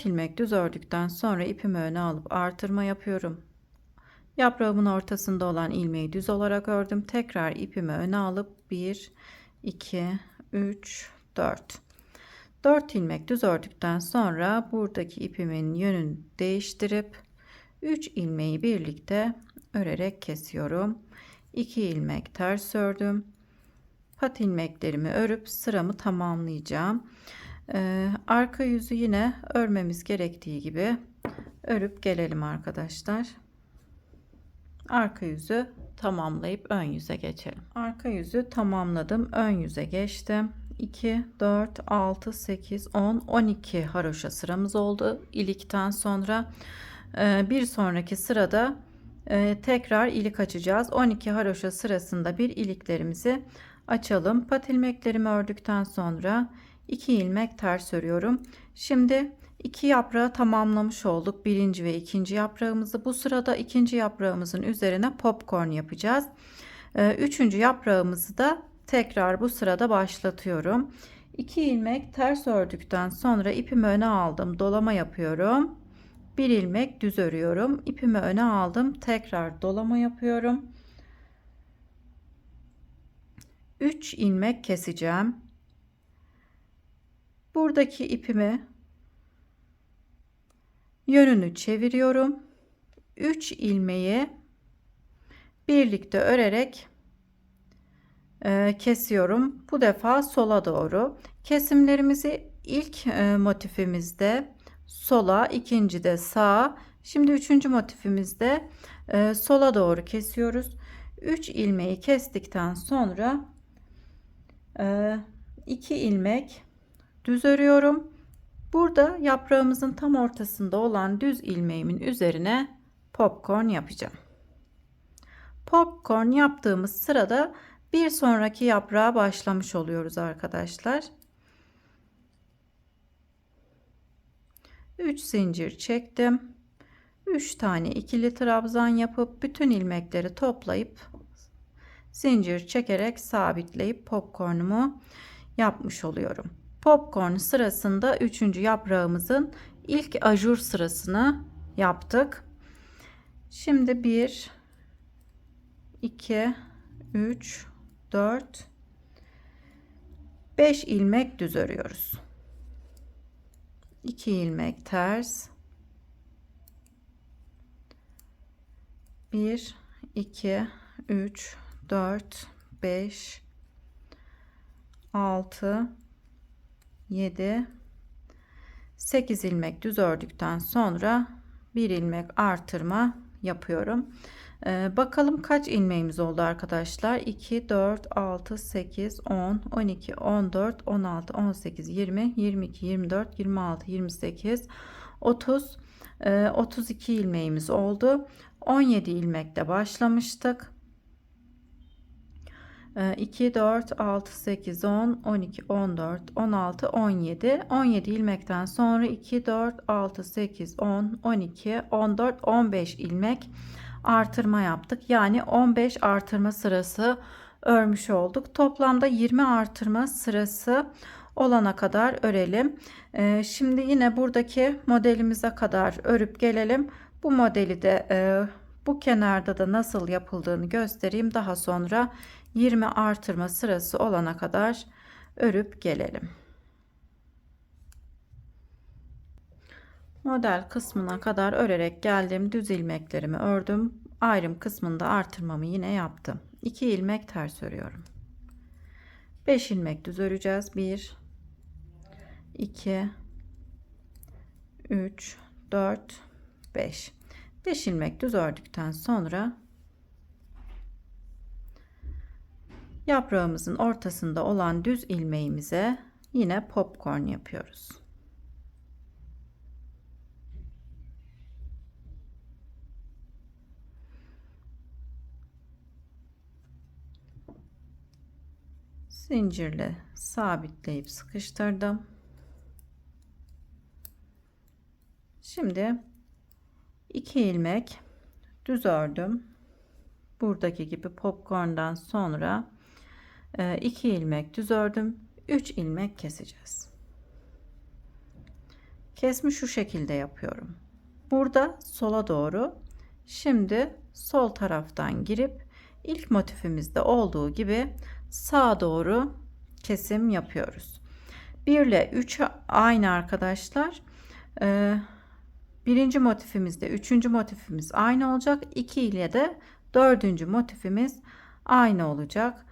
ilmek düz ördükten sonra ipimi öne alıp artırma yapıyorum. Yaprağımın ortasında olan ilmeği düz olarak ördüm. Tekrar ipimi öne alıp 1 2 3 4 ilmek düz ördükten sonra buradaki ipimin yönünü değiştirip 3 ilmeği birlikte örerek kesiyorum. 2 ilmek ters ördüm. Pat ilmeklerimi örüp sıramı tamamlayacağım. Arka yüzü yine örmemiz gerektiği gibi örüp gelelim arkadaşlar. Arka yüzü tamamlayıp ön yüze geçelim. Arka yüzü tamamladım. Ön yüze geçtim. 2 4 6 8 10 12 haroşa sıramız oldu ilikten sonra. Bir sonraki sırada tekrar ilik açacağız. 12 haroşa sırasında bir iliklerimizi açalım. Pat ilmeklerimi ördükten sonra 2 ilmek ters örüyorum. Şimdi 2 yaprağı tamamlamış olduk. Birinci ve ikinci yaprağımızı. Bu sırada ikinci yaprağımızın üzerine popcorn yapacağız. Üçüncü yaprağımızı da tekrar bu sırada başlatıyorum. 2 ilmek ters ördükten sonra ipimi öne aldım. Dolama yapıyorum. 1 ilmek düz örüyorum. İpimi öne aldım. Tekrar dolama yapıyorum. 3 ilmek keseceğim. Buradaki ipimi yönünü çeviriyorum. 3 ilmeği birlikte örerek kesiyorum. Bu defa sola doğru. Kesimlerimizi ilk motifimizde sola, ikincide sağa. Şimdi üçüncü motifimizde sola doğru kesiyoruz. 3 ilmeği kestikten sonra 2 ilmek düz örüyorum. Burada yaprağımızın tam ortasında olan düz ilmeğimin üzerine popcorn yapacağım. Popcorn yaptığımız sırada bir sonraki yaprağa başlamış oluyoruz arkadaşlar. 3 zincir çektim. 3 tane ikili trabzan yapıp bütün ilmekleri toplayıp zincir çekerek sabitleyip popcornumu yapmış oluyorum. Popcorn sırasında 3. yaprağımızın ilk ajur sırasını yaptık. Şimdi 1 2 3 4 5 ilmek düz örüyoruz. 2 ilmek ters, 1 2 3 4 5 6 7 8 ilmek düz ördükten sonra bir ilmek artırma yapıyorum. Bakalım kaç ilmeğimiz oldu arkadaşlar. 2 4 6 8 10 12 14 16 18 20 22 24 26 28 30 32 ilmeğimiz oldu. 17 ilmekte başlamıştık. 2 4 6 8 10 12 14 16 17 ilmekten sonra 2 4 6 8 10 12 14 15 ilmek artırma yaptık. Yani 15 artırma sırası örmüş olduk. Toplamda 20 artırma sırası olana kadar örelim. Şimdi yine buradaki modelimize kadar örüp gelelim. Bu modeli de bu kenarda da nasıl yapıldığını göstereyim. Daha sonra 20 artırma sırası olana kadar örüp gelelim. Model kısmına kadar örerek geldim. Düz ilmeklerimi ördüm. Ayrım kısmında artırmamı yine yaptım. 2 ilmek ters örüyorum. 5 ilmek düz öreceğiz. 1 2 3 4 5 5 ilmek düz ördükten sonra yaprağımızın ortasında olan düz ilmeğimize yine popcorn yapıyoruz. Zincirle sabitleyip sıkıştırdım. Şimdi 2 ilmek düz ördüm. Buradaki gibi popcorn'dan sonra 2 ilmek düz ördüm. 3 ilmek keseceğiz. Kesimi şu şekilde yapıyorum. Burada sola doğru, şimdi sol taraftan girip ilk motifimizde olduğu gibi sağa doğru kesim yapıyoruz. 1 ile 3 aynı arkadaşlar. Birinci motifimizde üçüncü motifimiz aynı olacak. 2 ile de dördüncü motifimiz aynı olacak.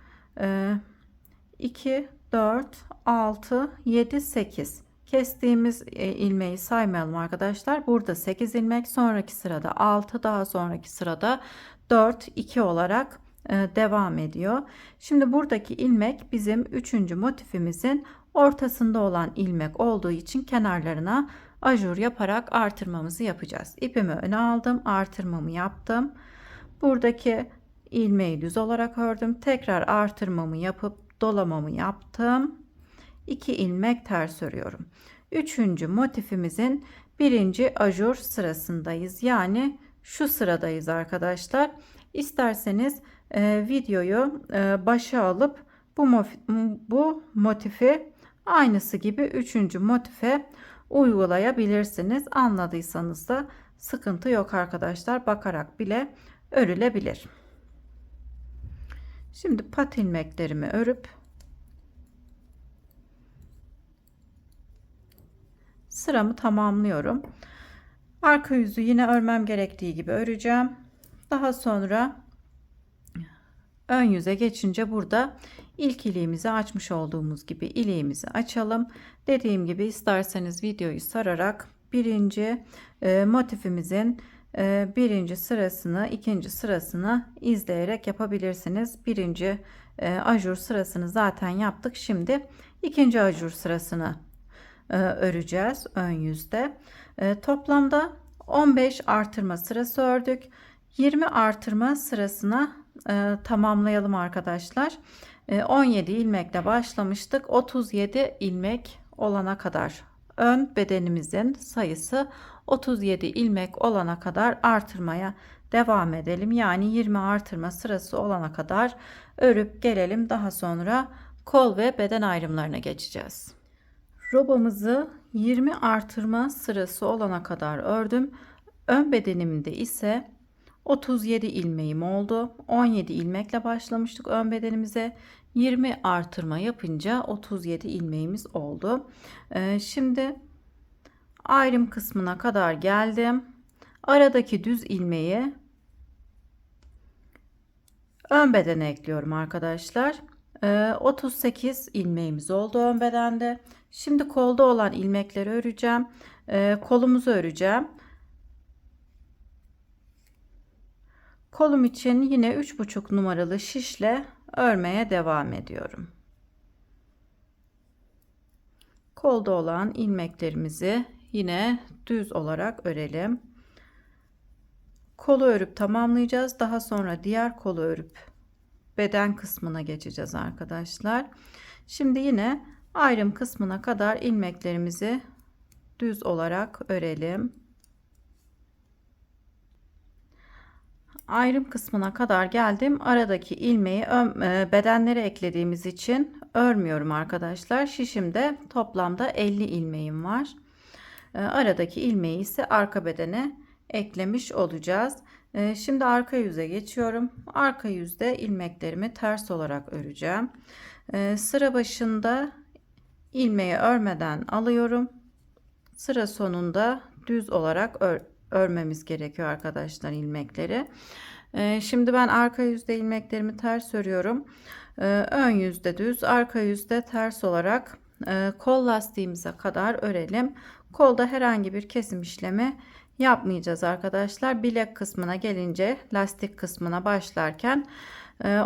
2 4 6 7 8 kestiğimiz ilmeği saymayalım arkadaşlar. Burada 8 ilmek, sonraki sırada 6, daha sonraki sırada 4 2 olarak devam ediyor. Şimdi buradaki ilmek bizim 3. motifimizin ortasında olan ilmek olduğu için kenarlarına ajur yaparak artırmamızı yapacağız. İpimi öne aldım, artırmamı yaptım. Buradaki ilmeği düz olarak ördüm. Tekrar artırmamı yapıp dolamamı yaptım. 2 ilmek ters örüyorum. 3. motifimizin 1. ajur sırasındayız. Yani şu sıradayız arkadaşlar. İsterseniz videoyu başa alıp bu motifi aynısı gibi 3. motife uygulayabilirsiniz. Anladıysanız da sıkıntı yok arkadaşlar. Bakarak bile örülebilir. Şimdi pat ilmeklerimi örüp sıramı tamamlıyorum. Arka yüzü yine örmem gerektiği gibi öreceğim. Daha sonra ön yüze geçince burada ilk iliğimizi açmış olduğumuz gibi iliğimizi açalım. Dediğim gibi isterseniz videoyu sararak birinci motifimizin birinci sırasını, ikinci sırasını izleyerek yapabilirsiniz. Birinci ajur sırasını zaten yaptık. Şimdi ikinci ajur sırasını öreceğiz ön yüzde. Toplamda 15 artırma sırası ördük. 20 artırma sırasına tamamlayalım arkadaşlar. 17 ilmekle başlamıştık. 37 ilmek olana kadar ön bedenimizin sayısı 37 ilmek olana kadar artırmaya devam edelim. Yani 20 artırma sırası olana kadar örüp gelelim. Daha sonra kol ve beden ayrımlarına geçeceğiz. Robamızı 20 artırma sırası olana kadar ördüm. Ön bedenimde ise 37 ilmeğim oldu. 17 ilmekle başlamıştık ön bedenimize. 20 artırma yapınca 37 ilmeğimiz oldu. Şimdi ayrım kısmına kadar geldim. Aradaki düz ilmeği ön bedene ekliyorum arkadaşlar. 38 ilmeğimiz oldu ön bedende. Şimdi kolda olan ilmekleri öreceğim. Kolumuzu öreceğim. Kolum için yine 3,5 numaralı şişle örmeye devam ediyorum. Kolda olan ilmeklerimizi yine düz olarak örelim. Kolu örüp tamamlayacağız. Daha sonra diğer kolu örüp beden kısmına geçeceğiz arkadaşlar. Şimdi yine ayrım kısmına kadar ilmeklerimizi düz olarak örelim. Ayrım kısmına kadar geldim. Aradaki ilmeği bedenlere eklediğimiz için örmüyorum arkadaşlar. Şişimde toplamda 50 ilmeğim var. Aradaki ilmeği ise arka bedene eklemiş olacağız. Şimdi arka yüze geçiyorum. Arka yüzde ilmeklerimi ters olarak öreceğim. Sıra başında ilmeği örmeden alıyorum. Sıra sonunda düz olarak örmemiz gerekiyor arkadaşlar ilmekleri. Şimdi ben arka yüzde ilmeklerimi ters örüyorum. Ön yüzde düz, arka yüzde ters olarak kol lastiğimize kadar örelim. Kolda herhangi bir kesim işlemi yapmayacağız arkadaşlar. Bilek kısmına gelince lastik kısmına başlarken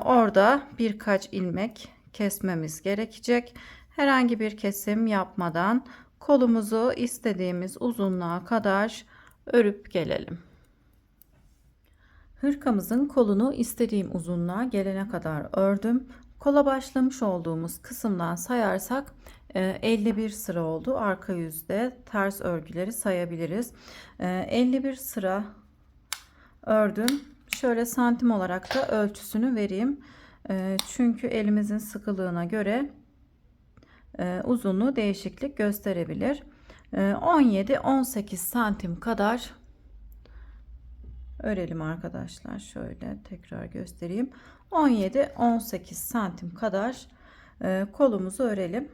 orada birkaç ilmek kesmemiz gerekecek. Herhangi bir kesim yapmadan kolumuzu istediğimiz uzunluğa kadar örüp gelelim. Hırkamızın kolunu istediğim uzunluğa gelene kadar ördüm. Kola başlamış olduğumuz kısımdan sayarsak 51 sıra oldu. Arka yüzde ters örgüleri sayabiliriz. 51 sıra ördüm. Şöyle santim olarak da ölçüsünü vereyim. Çünkü elimizin sıkılığına göre uzunluğu değişiklik gösterebilir. 17-18 santim kadar örelim arkadaşlar. Şöyle tekrar göstereyim. 17-18 santim kadar kolumuzu örelim.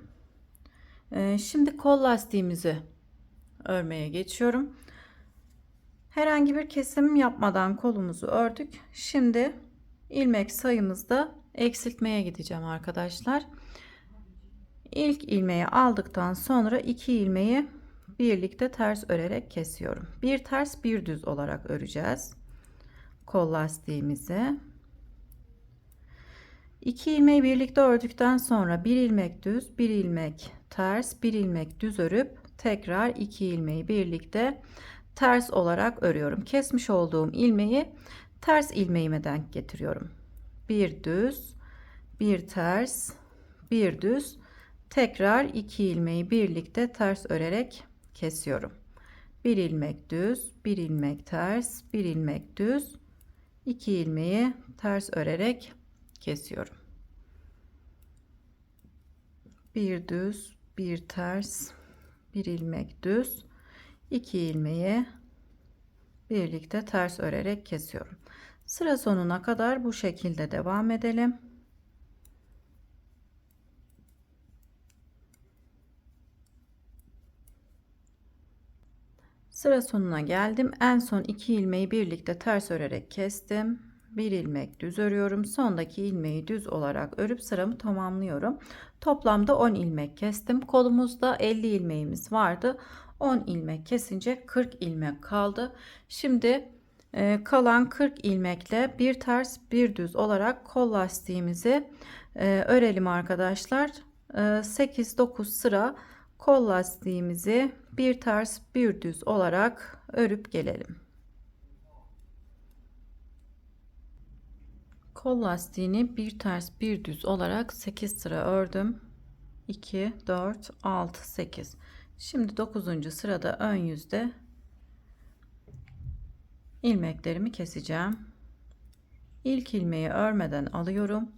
Şimdi kol lastiğimizi örmeye geçiyorum. Herhangi bir kesim yapmadan kolumuzu ördük. Şimdi ilmek sayımızda eksiltmeye gideceğim arkadaşlar. İlk ilmeği aldıktan sonra iki ilmeği birlikte ters örerek kesiyorum. Bir ters bir düz olarak öreceğiz kol lastiğimizi. İki ilmeği birlikte ördükten sonra bir ilmek düz, bir ilmek ters, bir ilmek düz örüp tekrar iki ilmeği birlikte ters olarak örüyorum. Kesmiş olduğum ilmeği ters ilmeğime denk getiriyorum. Bir düz, bir ters, bir düz, tekrar iki ilmeği birlikte ters örerek kesiyorum. Bir ilmek düz, bir ilmek ters, bir ilmek düz, iki ilmeği ters örerek kesiyorum. Bir düz, bir ters, bir ilmek düz, iki ilmeği birlikte ters örerek kesiyorum. Sıra sonuna kadar bu şekilde devam edelim. Sıra sonuna geldim. En son iki ilmeği birlikte ters örerek kestim. Bir ilmek düz örüyorum. Sondaki ilmeği düz olarak örüp sıramı tamamlıyorum. Toplamda 10 ilmek kestim. Kolumuzda 50 ilmeğimiz vardı. 10 ilmek kesince 40 ilmek kaldı. Şimdi kalan 40 ilmekle bir ters bir düz olarak kol lastiğimizi örelim arkadaşlar. 8-9 sıra kol lastiğimizi bir ters bir düz olarak örüp gelelim. Kol lastiğini bir ters bir düz olarak 8 sıra ördüm. 2 4 6 8. Şimdi 9. sırada ön yüzde ilmeklerimi keseceğim. İlk ilmeği örmeden alıyorum.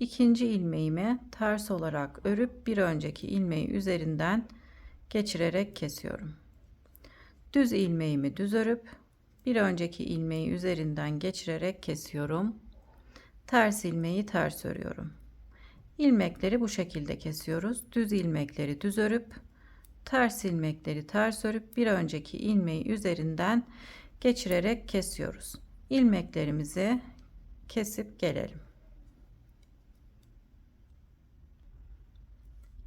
İkinci ilmeğimi ters olarak örüp bir önceki ilmeği üzerinden geçirerek kesiyorum. Düz ilmeğimi düz örüp bir önceki ilmeği üzerinden geçirerek kesiyorum. Ters ilmeği ters örüyorum. İlmekleri bu şekilde kesiyoruz. Düz ilmekleri düz örüp ters ilmekleri ters örüp bir önceki ilmeği üzerinden geçirerek kesiyoruz. İlmeklerimizi kesip gelelim.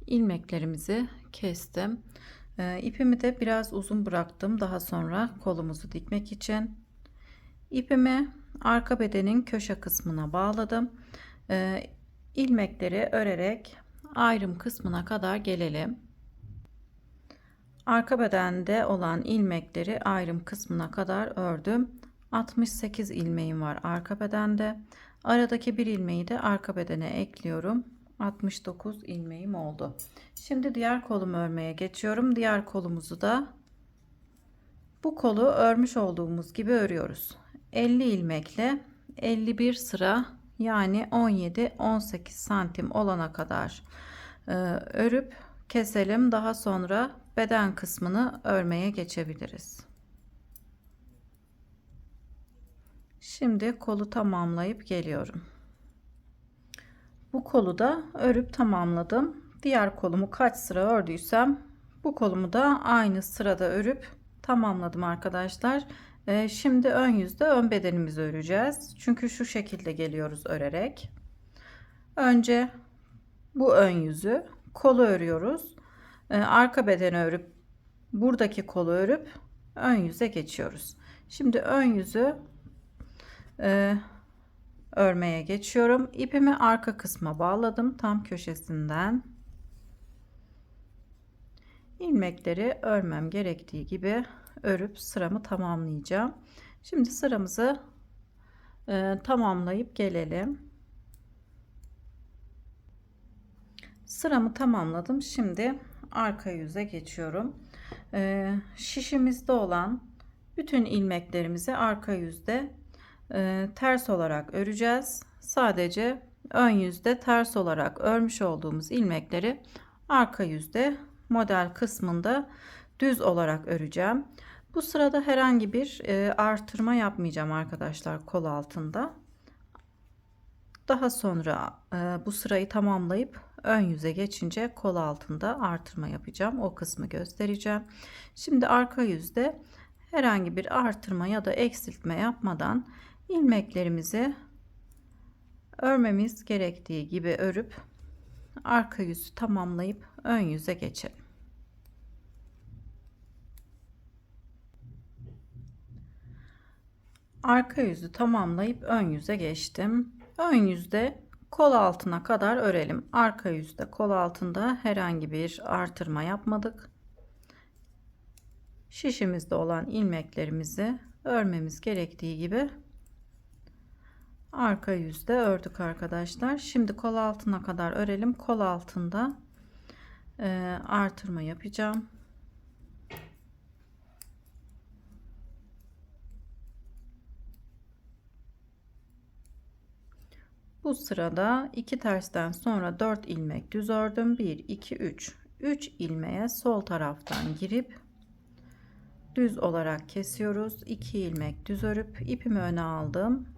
İlmeklerimizi kestim. İpimi de biraz uzun bıraktım. Daha sonra kolumuzu dikmek için. İpimi arka bedenin köşe kısmına bağladım. İlmekleri örerek ayrım kısmına kadar gelelim. Arka bedende olan ilmekleri ayrım kısmına kadar ördüm. 68 ilmeğim var arka bedende. Aradaki bir ilmeği de arka bedene ekliyorum. 69 ilmeğim oldu. Şimdi diğer kolumu örmeye geçiyorum. Diğer kolumuzu da bu kolu örmüş olduğumuz gibi örüyoruz. 50 ilmekle 51 sıra, yani 17-18 santim olana kadar örüp keselim. Daha sonra beden kısmını örmeye geçebiliriz. Şimdi kolu tamamlayıp geliyorum. Bu kolu da örüp tamamladım. Diğer kolumu kaç sıra ördüysem bu kolumu da aynı sırada örüp tamamladım arkadaşlar. Şimdi ön yüzde ön bedenimizi öreceğiz. Çünkü şu şekilde geliyoruz örerek. Önce bu ön yüzü, kolu örüyoruz. Arka bedeni örüp buradaki kolu örüp ön yüze geçiyoruz. Şimdi ön yüzü örmeye geçiyorum. İpimi arka kısma bağladım, tam köşesinden. İlmekleri örmem gerektiği gibi örüp sıramı tamamlayacağım. Şimdi sıramızı tamamlayıp gelelim. Sıramı tamamladım. Şimdi arka yüze geçiyorum. Şişimizde olan bütün ilmeklerimizi arka yüzde ters olarak öreceğiz. Sadece ön yüzde ters olarak örmüş olduğumuz ilmekleri arka yüzde model kısmında düz olarak öreceğim. Bu sırada herhangi bir artırma yapmayacağım arkadaşlar kol altında. Daha sonra bu sırayı tamamlayıp ön yüze geçince kol altında artırma yapacağım. O kısmı göstereceğim. Şimdi arka yüzde herhangi bir artırma ya da eksiltme yapmadan ilmeklerimizi örmemiz gerektiği gibi örüp arka yüzü tamamlayıp ön yüze geçelim. Arka yüzü tamamlayıp ön yüze geçtim. Ön yüzde kol altına kadar örelim. Arka yüzde kol altında herhangi bir artırma yapmadık. Şişimizde olan ilmeklerimizi örmemiz gerektiği gibi arka yüzde ördük arkadaşlar. Şimdi kol altına kadar örelim. Kol altında artırma yapacağım. Bu sırada 2 tersten sonra 4 ilmek düz ördüm. 1 2 3 ilmeğe sol taraftan girip düz olarak kesiyoruz. 2 ilmek düz örüp ipimi öne aldım.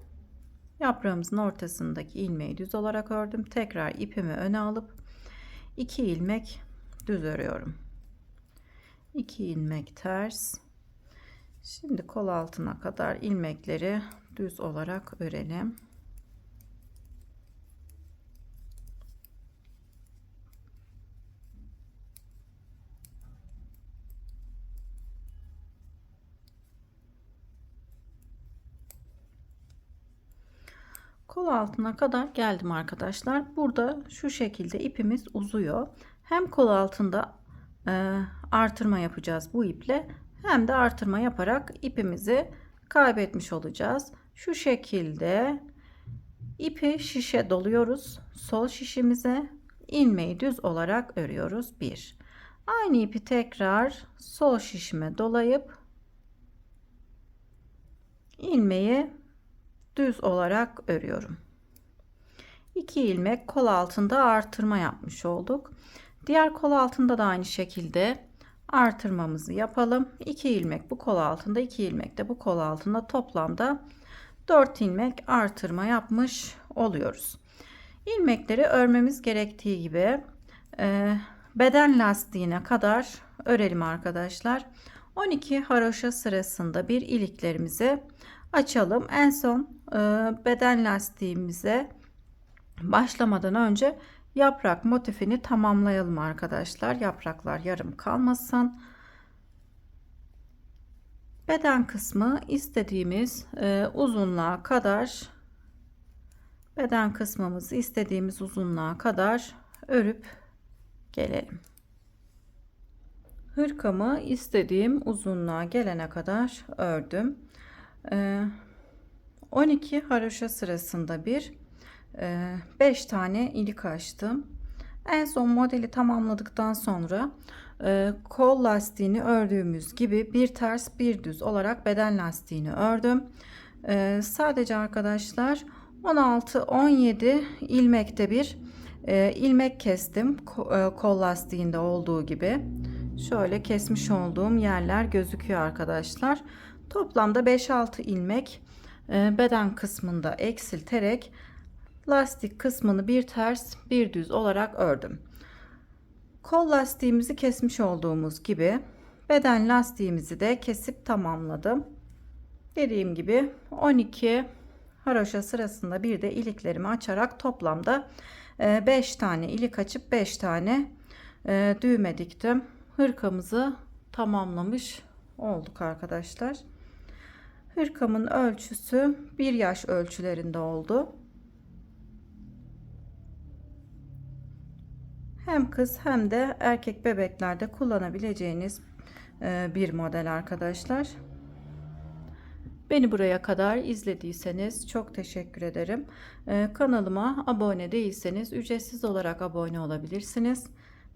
Yaprağımızın ortasındaki ilmeği düz olarak ördüm. Tekrar ipimi öne alıp 2 ilmek düz örüyorum. 2 ilmek ters. Şimdi kol altına kadar ilmekleri düz olarak örelim. Kol altına kadar geldim arkadaşlar. Burada şu şekilde ipimiz uzuyor. Hem kol altında artırma yapacağız bu iple, hem de artırma yaparak ipimizi kaybetmiş olacağız. Şu şekilde ipi şişe doluyoruz. Sol şişimize ilmeği düz olarak örüyoruz. 1. Aynı ipi tekrar sol şişime dolayıp ilmeği düz olarak örüyorum. 2 ilmek kol altında artırma yapmış olduk. Diğer kol altında da aynı şekilde artırmamızı yapalım. 2 ilmek bu kol altında, 2 ilmek de bu kol altında, toplamda 4 ilmek artırma yapmış oluyoruz. İlmekleri örmemiz gerektiği gibi beden lastiğine kadar örelim arkadaşlar. 12 haroşa sırasında bir iliklerimizi açalım. En son beden lastiğimize başlamadan önce yaprak motifini tamamlayalım arkadaşlar. Yapraklar yarım kalmasın. Beden kısmı istediğimiz uzunluğa kadar, beden kısmımızı istediğimiz uzunluğa kadar örüp gelelim. Hırkamı istediğim uzunluğa gelene kadar ördüm. 12 haroşa sırasında bir 5 tane ilik açtım. En son modeli tamamladıktan sonra kol lastiğini ördüğümüz gibi bir ters bir düz olarak beden lastiğini ördüm. Sadece arkadaşlar 16-17 ilmekte bir ilmek kestim. Kol lastiğinde olduğu gibi. Şöyle kesmiş olduğum yerler gözüküyor arkadaşlar. Toplamda 5-6 ilmek beden kısmında eksilterek lastik kısmını bir ters bir düz olarak ördüm. Kol lastiğimizi kesmiş olduğumuz gibi beden lastiğimizi de kesip tamamladım. Dediğim gibi 12 haroşa sırasında bir de iliklerimi açarak toplamda 5 tane ilik açıp 5 tane düğme diktim. Hırkamızı tamamlamış olduk arkadaşlar. Hırkamın ölçüsü 1 yaş ölçülerinde oldu. Hem kız hem de erkek bebeklerde kullanabileceğiniz bir model arkadaşlar. Beni buraya kadar izlediyseniz çok teşekkür ederim. Kanalıma abone değilseniz ücretsiz olarak abone olabilirsiniz.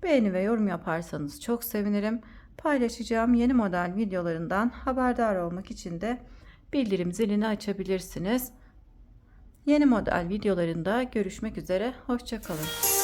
Beğeni ve yorum yaparsanız çok sevinirim. Paylaşacağım yeni model videolarından haberdar olmak için de bildirim zilini açabilirsiniz. Yeni model videolarında görüşmek üzere. Hoşça kalın.